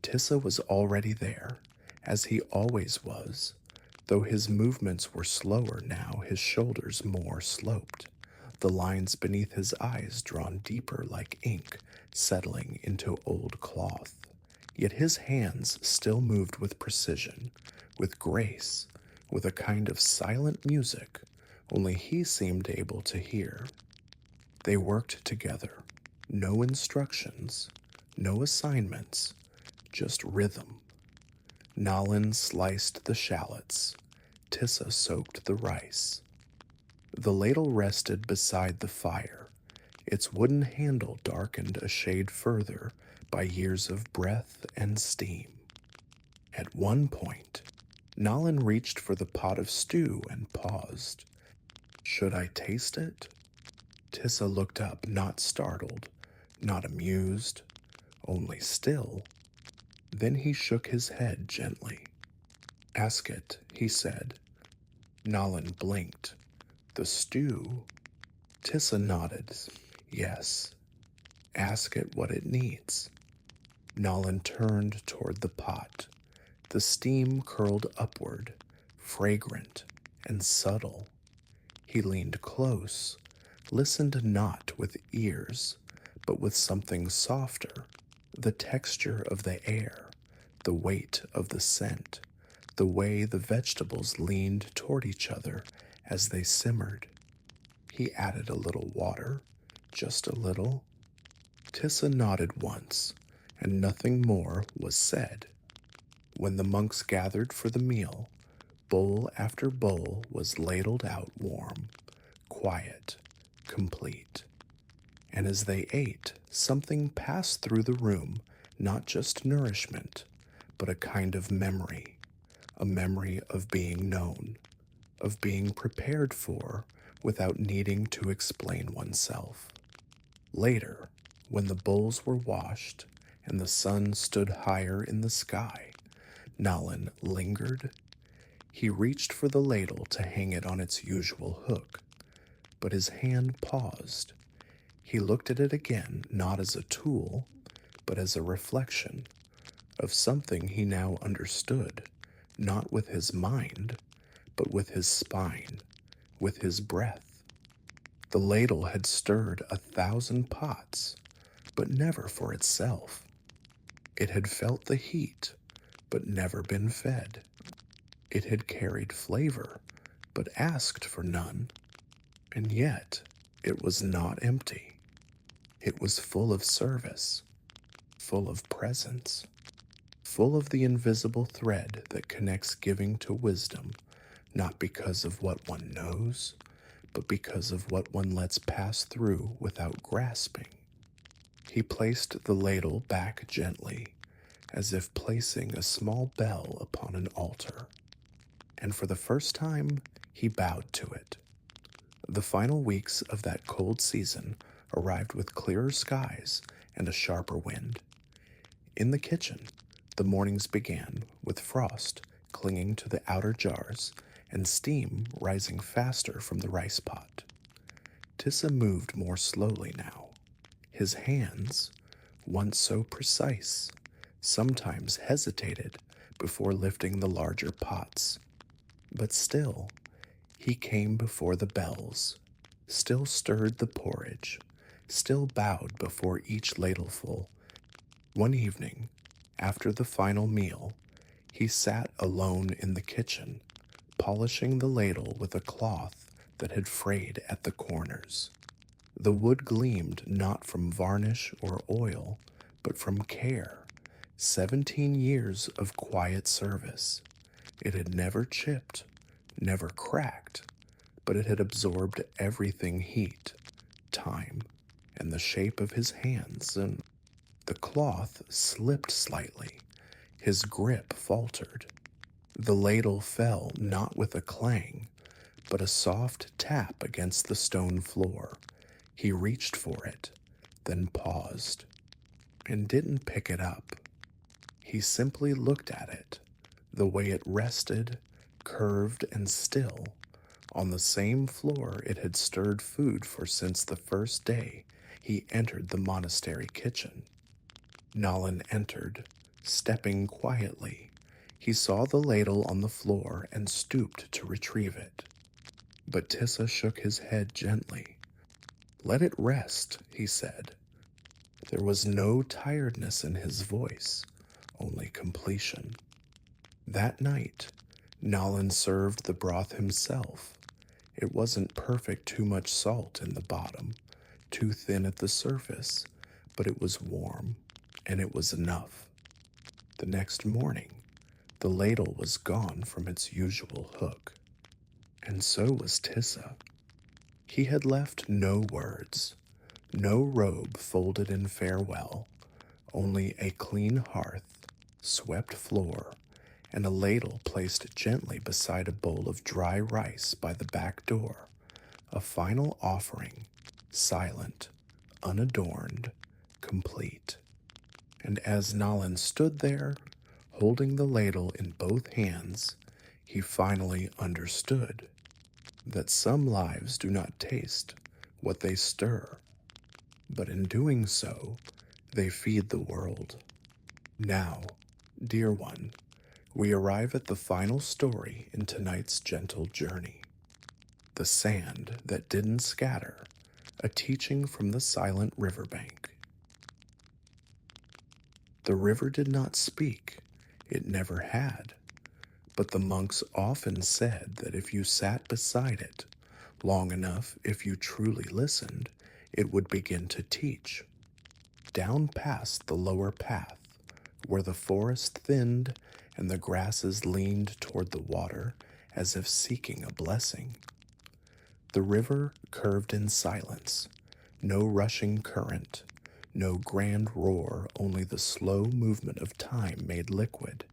Tissa was already there, as he always was, though his movements were slower now, his shoulders more sloped, the lines beneath his eyes drawn deeper like ink settling into old cloth. Yet his hands still moved with precision, with grace, with a kind of silent music only he seemed able to hear. They worked together, No instructions, no assignments, just rhythm. Nalin sliced the shallots. Tissa soaked the rice. The ladle rested beside the fire, its wooden handle darkened a shade further by years of breath and steam. At one point, Nalin reached for the pot of stew and paused. Should I taste it? Tissa looked up, not startled, not amused, only still. Then he shook his head gently. Ask it, he said. Nalin blinked. The stew? Tissa nodded. Yes. Ask it what it needs. Nalin turned toward the pot. The steam curled upward, fragrant and subtle. He leaned close, listened not with ears, but with something softer, the texture of the air, the weight of the scent, the way the vegetables leaned toward each other as they simmered. He added a little water, just a little. Tissa nodded once, and nothing more was said. When the monks gathered for the meal, bowl after bowl was ladled out warm, quiet, complete. And as they ate, something passed through the room, not just nourishment, but a kind of memory, a memory of being known, of being prepared for without needing to explain oneself. Later, when the bowls were washed and the sun stood higher in the sky, Nalin lingered. He reached for the ladle to hang it on its usual hook, but his hand paused. He looked at it again, not as a tool, but as a reflection of something he now understood, not with his mind, but with his spine, with his breath. The ladle had stirred 1,000 pots, but never for itself. It had felt the heat, but never been fed. It had carried flavor, but asked for none. And yet, it was not empty. It was full of service, full of presence, full of the invisible thread that connects giving to wisdom, not because of what one knows, but because of what one lets pass through without grasping. He placed the ladle back gently, as if placing a small bell upon an altar, and for the first time he bowed to it. The final weeks of that cold season arrived with clearer skies and a sharper wind. In the kitchen, the mornings began with frost clinging to the outer jars and steam rising faster from the rice pot. Tissa moved more slowly now. His hands, once so precise, sometimes hesitated before lifting the larger pots. But still, he came before the bells, still stirred the porridge, still bowed before each ladleful. One evening, after the final meal, he sat alone in the kitchen, polishing the ladle with a cloth that had frayed at the corners. The wood gleamed not from varnish or oil, but from care. 17 years of quiet service. It had never chipped, never cracked, but it had absorbed everything: heat, time, and the shape of his hands, and the cloth slipped slightly. His grip faltered. The ladle fell not with a clang, but a soft tap against the stone floor. He reached for it, then paused, and didn't pick it up. He simply looked at it, the way it rested, curved and still, on the same floor it had stirred food for since the first day he entered the monastery kitchen. Nalin entered, stepping quietly. He saw the ladle on the floor and stooped to retrieve it. But Tissa shook his head gently. "Let it rest," he said. There was no tiredness in his voice, only completion. That night, Nalin served the broth himself. It wasn't perfect, too much salt in the bottom, too thin at the surface, but it was warm, and it was enough. The next morning, the ladle was gone from its usual hook, and so was Tissa. He had left no words, no robe folded in farewell, only a clean hearth, swept floor, and a ladle placed gently beside a bowl of dry rice by the back door, a final offering, silent, unadorned, complete. And as Nalin stood there, holding the ladle in both hands, he finally understood that some lives do not taste what they stir, but in doing so, they feed the world. Now, dear one, we arrive at the final story in tonight's gentle journey. The sand that didn't scatter, a teaching from the silent riverbank. The river did not speak, it never had, but the monks often said that if you sat beside it long enough, if you truly listened, it would begin to teach. Down past the lower path, where the forest thinned and the grasses leaned toward the water as if seeking a blessing. The river curved in silence, no rushing current, no grand roar, only the slow movement of time made liquid,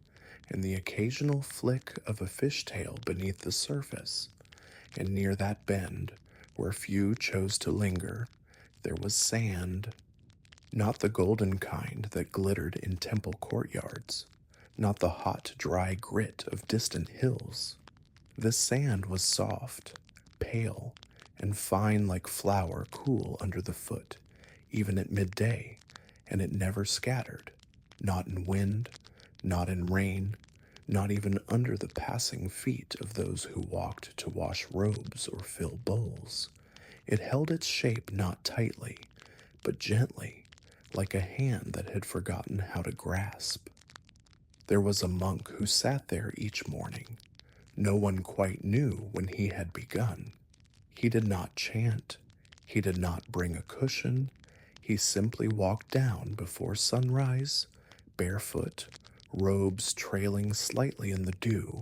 and the occasional flick of a fishtail beneath the surface. And near that bend, where few chose to linger, there was sand. Not the golden kind that glittered in temple courtyards, not the hot, dry grit of distant hills. This sand was soft, pale, and fine like flour cool under the foot, even at midday, and it never scattered, not in wind, not in rain, not even under the passing feet of those who walked to wash robes or fill bowls. It held its shape not tightly, but gently, like a hand that had forgotten how to grasp. There was a monk who sat there each morning. No one quite knew when he had begun. He did not chant. He did not bring a cushion. He simply walked down before sunrise, barefoot, robes trailing slightly in the dew,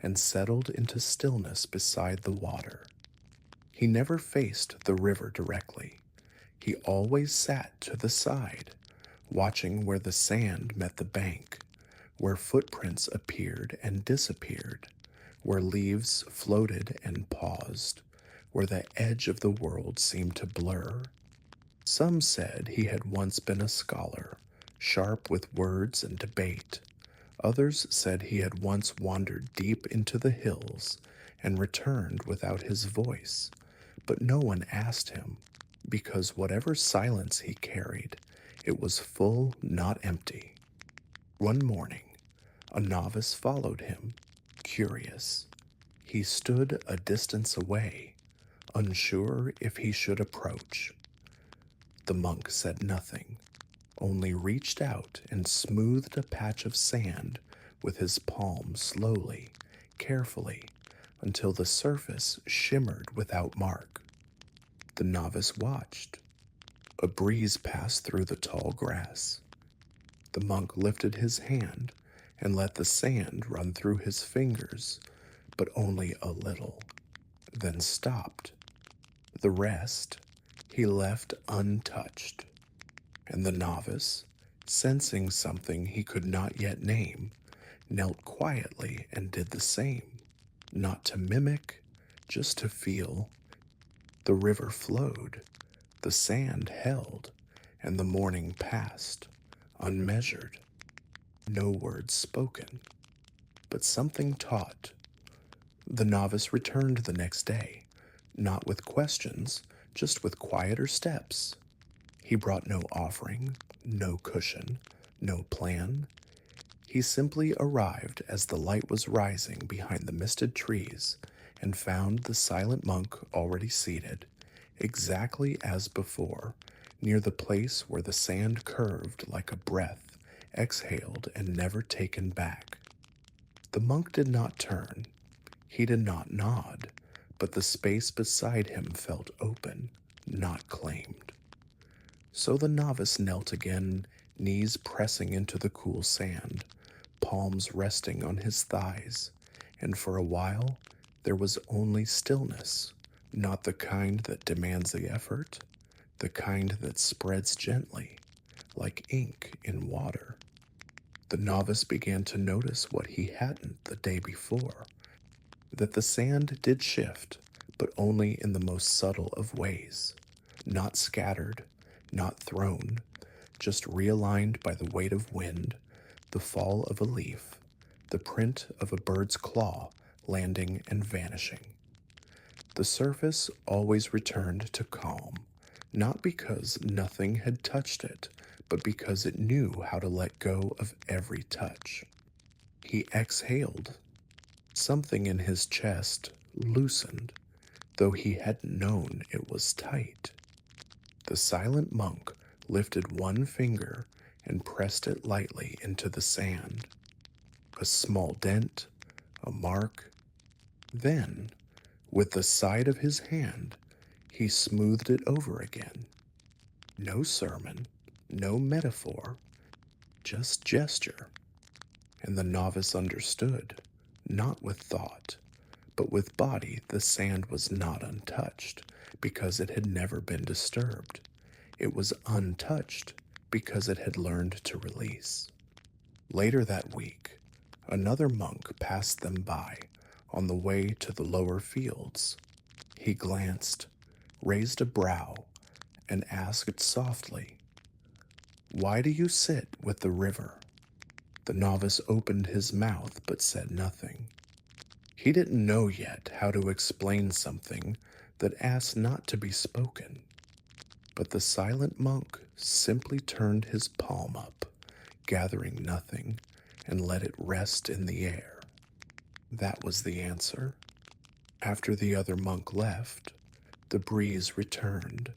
and settled into stillness beside the water. He never faced the river directly. He always sat to the side, watching where the sand met the bank, where footprints appeared and disappeared, where leaves floated and paused, where the edge of the world seemed to blur. Some said he had once been a scholar, sharp with words and debate. Others said he had once wandered deep into the hills and returned without his voice, but no one asked him, because whatever silence he carried, it was full, not empty. One morning, a novice followed him, curious. He stood a distance away, unsure if he should approach. The monk said nothing, only reached out and smoothed a patch of sand with his palm slowly, carefully, until the surface shimmered without mark. The novice watched. A breeze passed through the tall grass. The monk lifted his hand and let the sand run through his fingers, but only a little, then stopped. The rest he left untouched, and the novice, sensing something he could not yet name, knelt quietly and did the same, not to mimic, just to feel. The river flowed, the sand held, and the morning passed, unmeasured. No words spoken, but something taught. The novice returned the next day, not with questions, just with quieter steps. He brought no offering, no cushion, no plan. He simply arrived as the light was rising behind the misted trees and found the silent monk already seated, exactly as before, near the place where the sand curved like a breath, exhaled and never taken back. The monk did not turn. He did not nod, but the space beside him felt open, not claimed. So the novice knelt again, knees pressing into the cool sand, palms resting on his thighs, and for a while there was only stillness, not the kind that demands the effort, the kind that spreads gently, like ink in water. The novice began to notice what he hadn't the day before, that the sand did shift, but only in the most subtle of ways, not scattered, not thrown, just realigned by the weight of wind, the fall of a leaf, the print of a bird's claw landing and vanishing. The surface always returned to calm, not because nothing had touched it, but because it knew how to let go of every touch. He exhaled. Something in his chest loosened, though he hadn't known it was tight. The silent monk lifted one finger and pressed it lightly into the sand. A small dent, a mark. Then, with the side of his hand, he smoothed it over again. No sermon, no metaphor, just gesture. And the novice understood, not with thought, but with body. The sand was not untouched, because it had never been disturbed. It was untouched because it had learned to release. Later that week, another monk passed them by on the way to the lower fields. He glanced, raised a brow, and asked softly, "Why do you sit with the river?" The novice opened his mouth but said nothing. He didn't know yet how to explain something that asked not to be spoken. But the silent monk simply turned his palm up, gathering nothing, and let it rest in the air. That was the answer. After the other monk left, the breeze returned.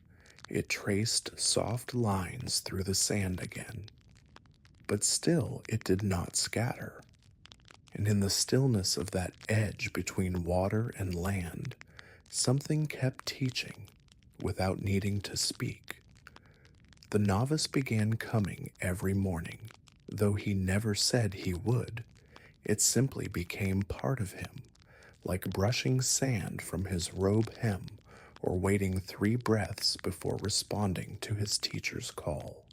It traced soft lines through the sand again. But still it did not scatter. And in the stillness of that edge between water and land, something kept teaching without needing to speak. The novice began coming every morning, though he never said he would. It simply became part of him, like brushing sand from his robe hem or waiting 3 breaths before responding to his teacher's call.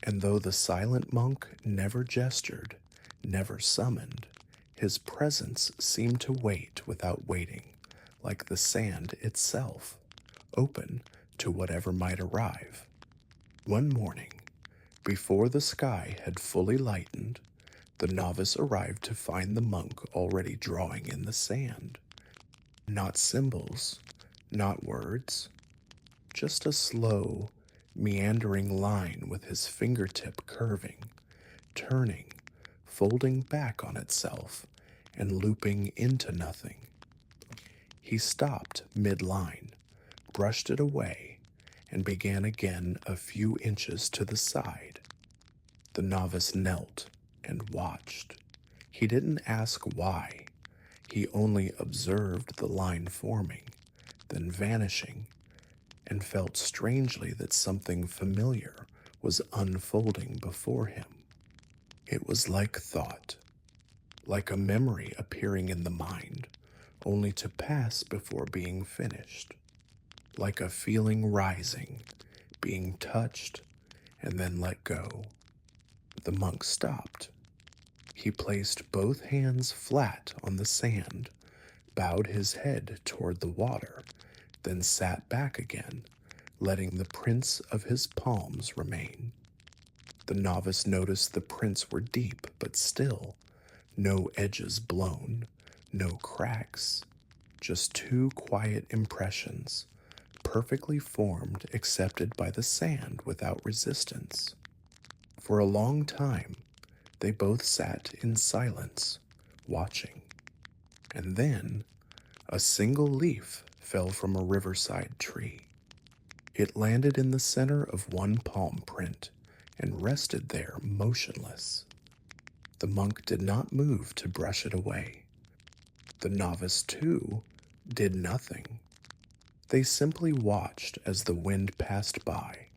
And though the silent monk never gestured, never summoned, his presence seemed to wait without waiting, like the sand itself, open to whatever might arrive. One morning, before the sky had fully lightened, the novice arrived to find the monk already drawing in the sand. Not symbols, not words, just a slow, meandering line with his fingertip curving, turning, folding back on itself, and looping into nothing. He stopped mid-line, brushed it away, and began again a few inches to the side. The novice knelt and watched. He didn't ask why. He only observed the line forming, then vanishing, and felt strangely that something familiar was unfolding before him. It was like thought, like a memory appearing in the mind, only to pass before being finished, like a feeling rising, being touched, and then let go. The monk stopped. He placed both hands flat on the sand, bowed his head toward the water, then sat back again, letting the prints of his palms remain. The novice noticed the prints were deep but still, no edges blown, no cracks, just 2 quiet impressions, perfectly formed, accepted by the sand without resistance. For a long time, they both sat in silence, watching. And then, a single leaf fell from a riverside tree. It landed in the center of one palm print and rested there motionless. The monk did not move to brush it away. The novice, too, did nothing. They simply watched as the wind passed by,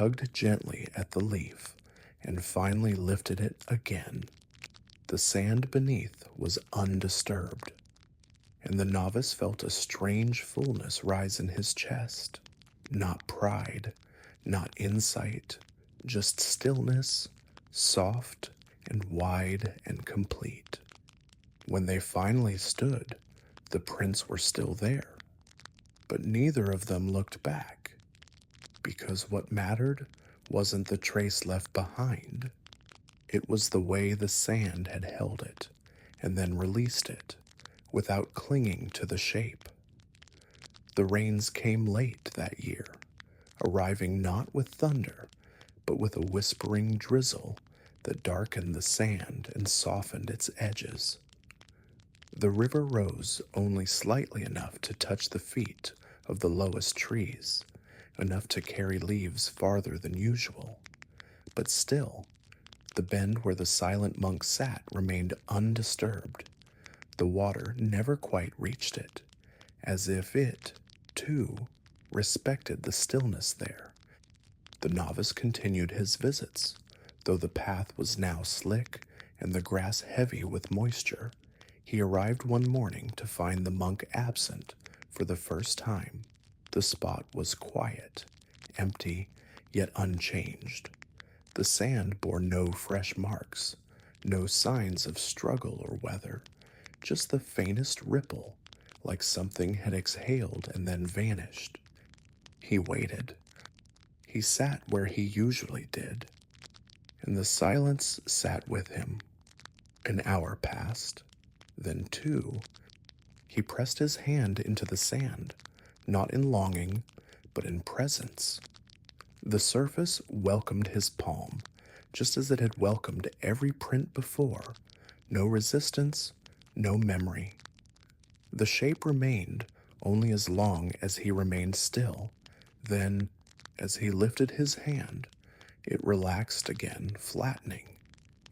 tugged gently at the leaf and finally lifted it again. The sand beneath was undisturbed, and the novice felt a strange fullness rise in his chest. Not pride, not insight, just stillness, soft and wide and complete. When they finally stood, the prints were still there, but neither of them looked back, because what mattered wasn't the trace left behind. It was the way the sand had held it and then released it without clinging to the shape. The rains came late that year, arriving not with thunder, but with a whispering drizzle that darkened the sand and softened its edges. The river rose only slightly enough to touch the feet of the lowest trees, enough to carry leaves farther than usual, but still, the bend where the silent monk sat remained undisturbed. The water never quite reached it, as if it, too, respected the stillness there. The novice continued his visits, though the path was now slick and the grass heavy with moisture. He arrived one morning to find the monk absent for the first time. The spot was quiet, empty, yet unchanged. The sand bore no fresh marks, no signs of struggle or weather, just the faintest ripple, like something had exhaled and then vanished. He waited. He sat where he usually did, and the silence sat with him. An hour passed, then two. He pressed his hand into the sand, not in longing, but in presence. The surface welcomed his palm, just as it had welcomed every print before. No resistance, no memory. The shape remained only as long as he remained still. Then, as he lifted his hand, it relaxed again, flattening,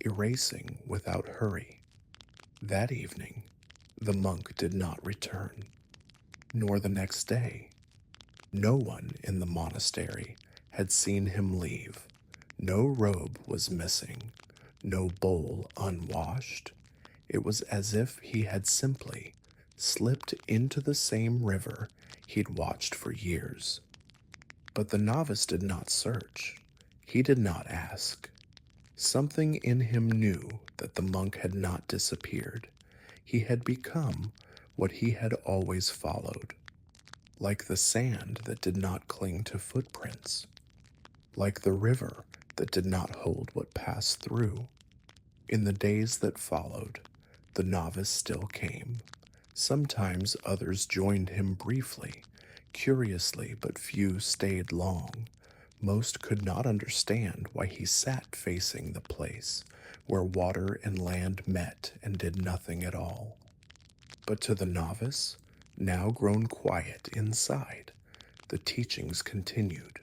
erasing without hurry. That evening, the monk did not return, nor the next day. No one in the monastery had seen him leave. No robe was missing, no bowl unwashed. It was as if he had simply slipped into the same river he'd watched for years. But the novice did not search. He did not ask. Something in him knew that the monk had not disappeared. He had become what he had always followed, like the sand that did not cling to footprints, like the river that did not hold what passed through. In the days that followed, the novice still came. Sometimes others joined him briefly, curiously, but few stayed long. Most could not understand why he sat facing the place where water and land met and did nothing at all. But to the novice, now grown quiet inside, the teachings continued.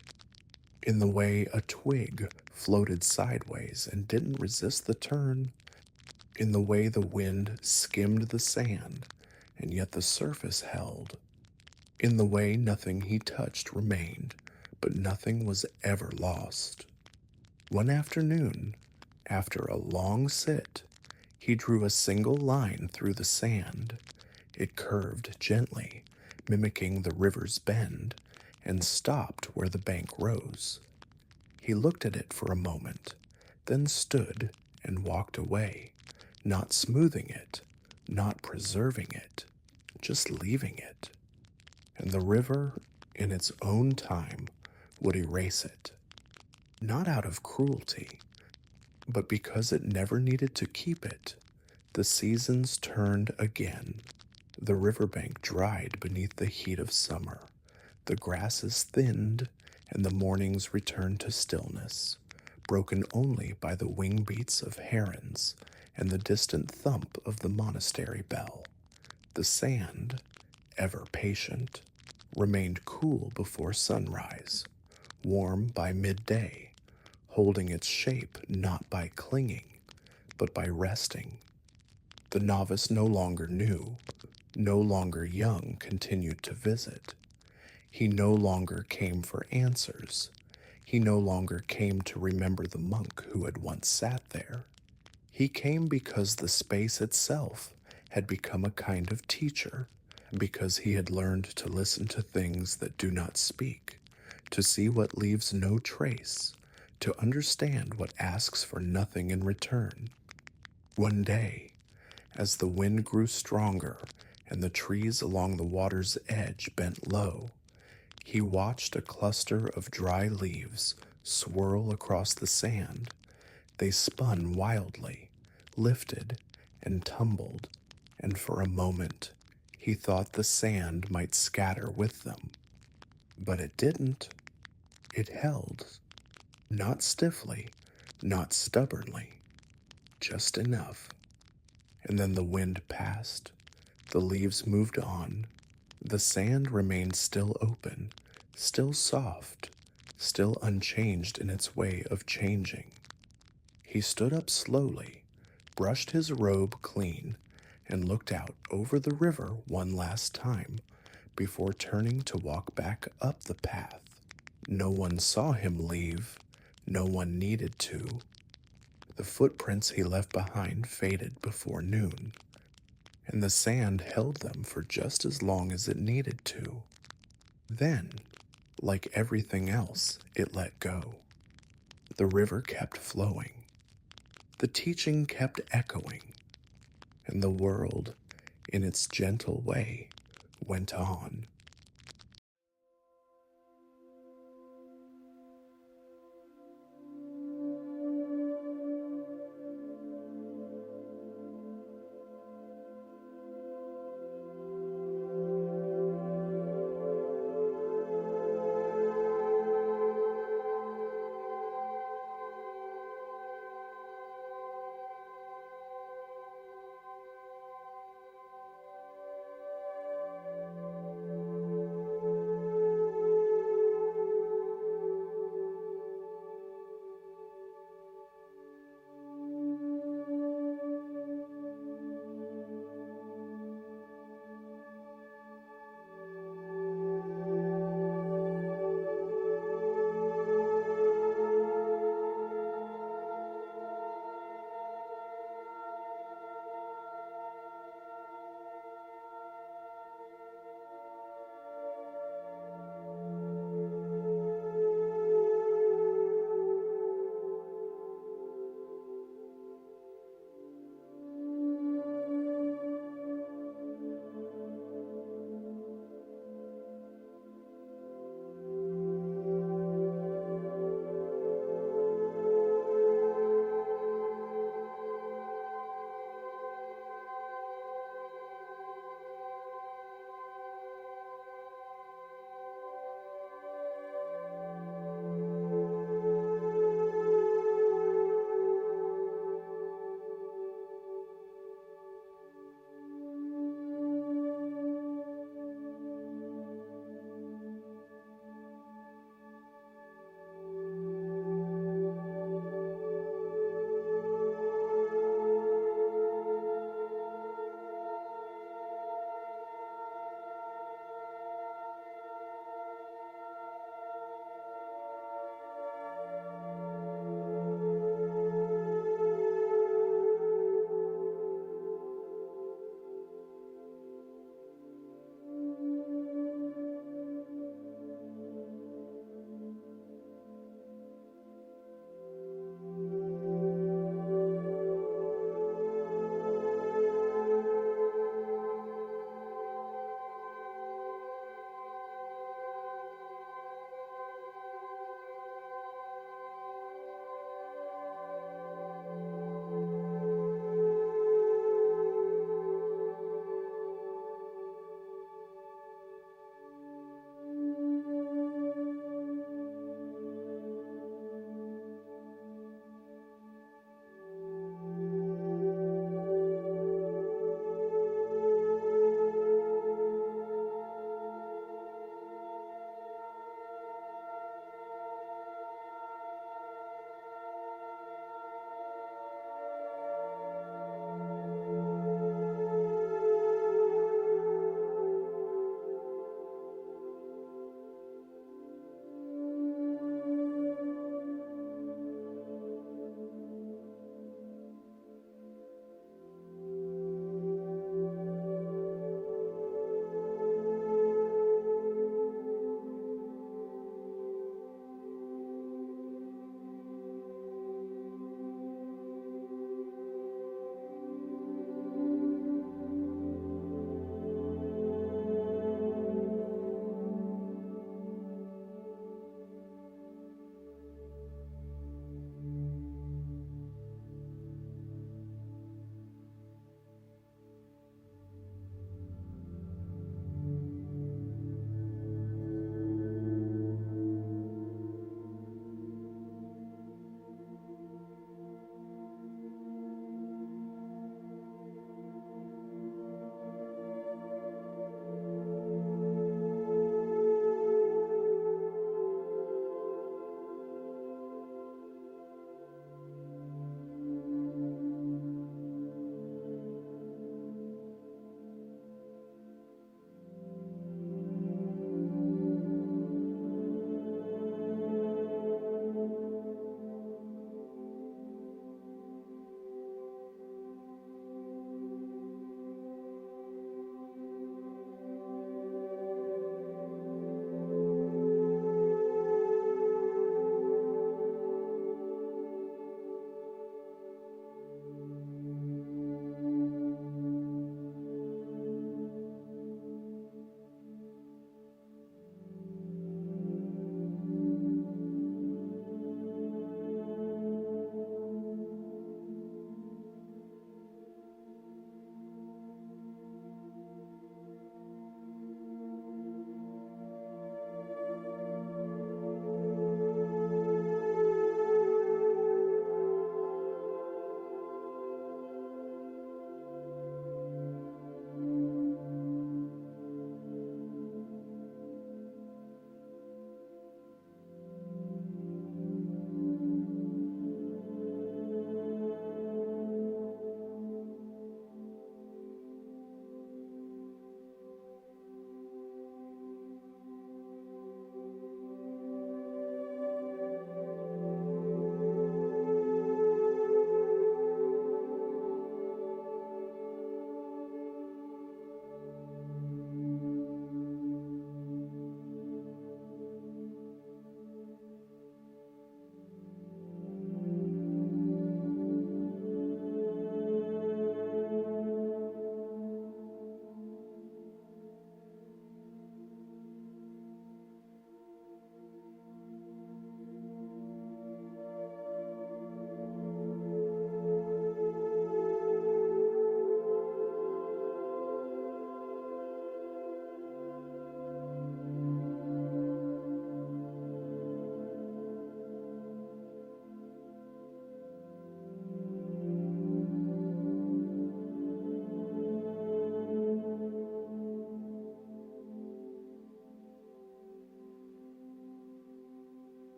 In the way a twig floated sideways and didn't resist the turn, in the way the wind skimmed the sand and yet the surface held, in the way nothing he touched remained, but nothing was ever lost. One afternoon, after a long sit, he drew a single line through the sand. It curved gently, mimicking the river's bend, and stopped where the bank rose. He looked at it for a moment, then stood and walked away, not smoothing it, not preserving it, just leaving it. And the river, in its own time, would erase it, not out of cruelty, but because it never needed to keep it. The seasons turned again. The riverbank dried beneath the heat of summer. The grasses thinned, and the mornings returned to stillness, broken only by the wing beats of herons and the distant thump of the monastery bell. The sand, ever patient, remained cool before sunrise, warm by midday, holding its shape not by clinging, but by resting. The novice no longer knew, no longer young continued to visit. He no longer came for answers. He no longer came to remember the monk who had once sat there. He came because the space itself had become a kind of teacher, because he had learned to listen to things that do not speak, to see what leaves no trace, to understand what asks for nothing in return. One day, as the wind grew stronger and the trees along the water's edge bent low, he watched a cluster of dry leaves swirl across the sand. They spun wildly, lifted, and tumbled, and for a moment he thought the sand might scatter with them. But it didn't. It held. Not stiffly, not stubbornly, just enough. And then the wind passed. The leaves moved on. The sand remained still open, still soft, still unchanged in its way of changing. He stood up slowly, brushed his robe clean, and looked out over the river one last time before turning to walk back up the path. No one saw him leave. No one needed to. The footprints he left behind faded before noon, and the sand held them for just as long as it needed to. Then, like everything else, it let go. The river kept flowing. The teaching kept echoing, and the world, in its gentle way, went on.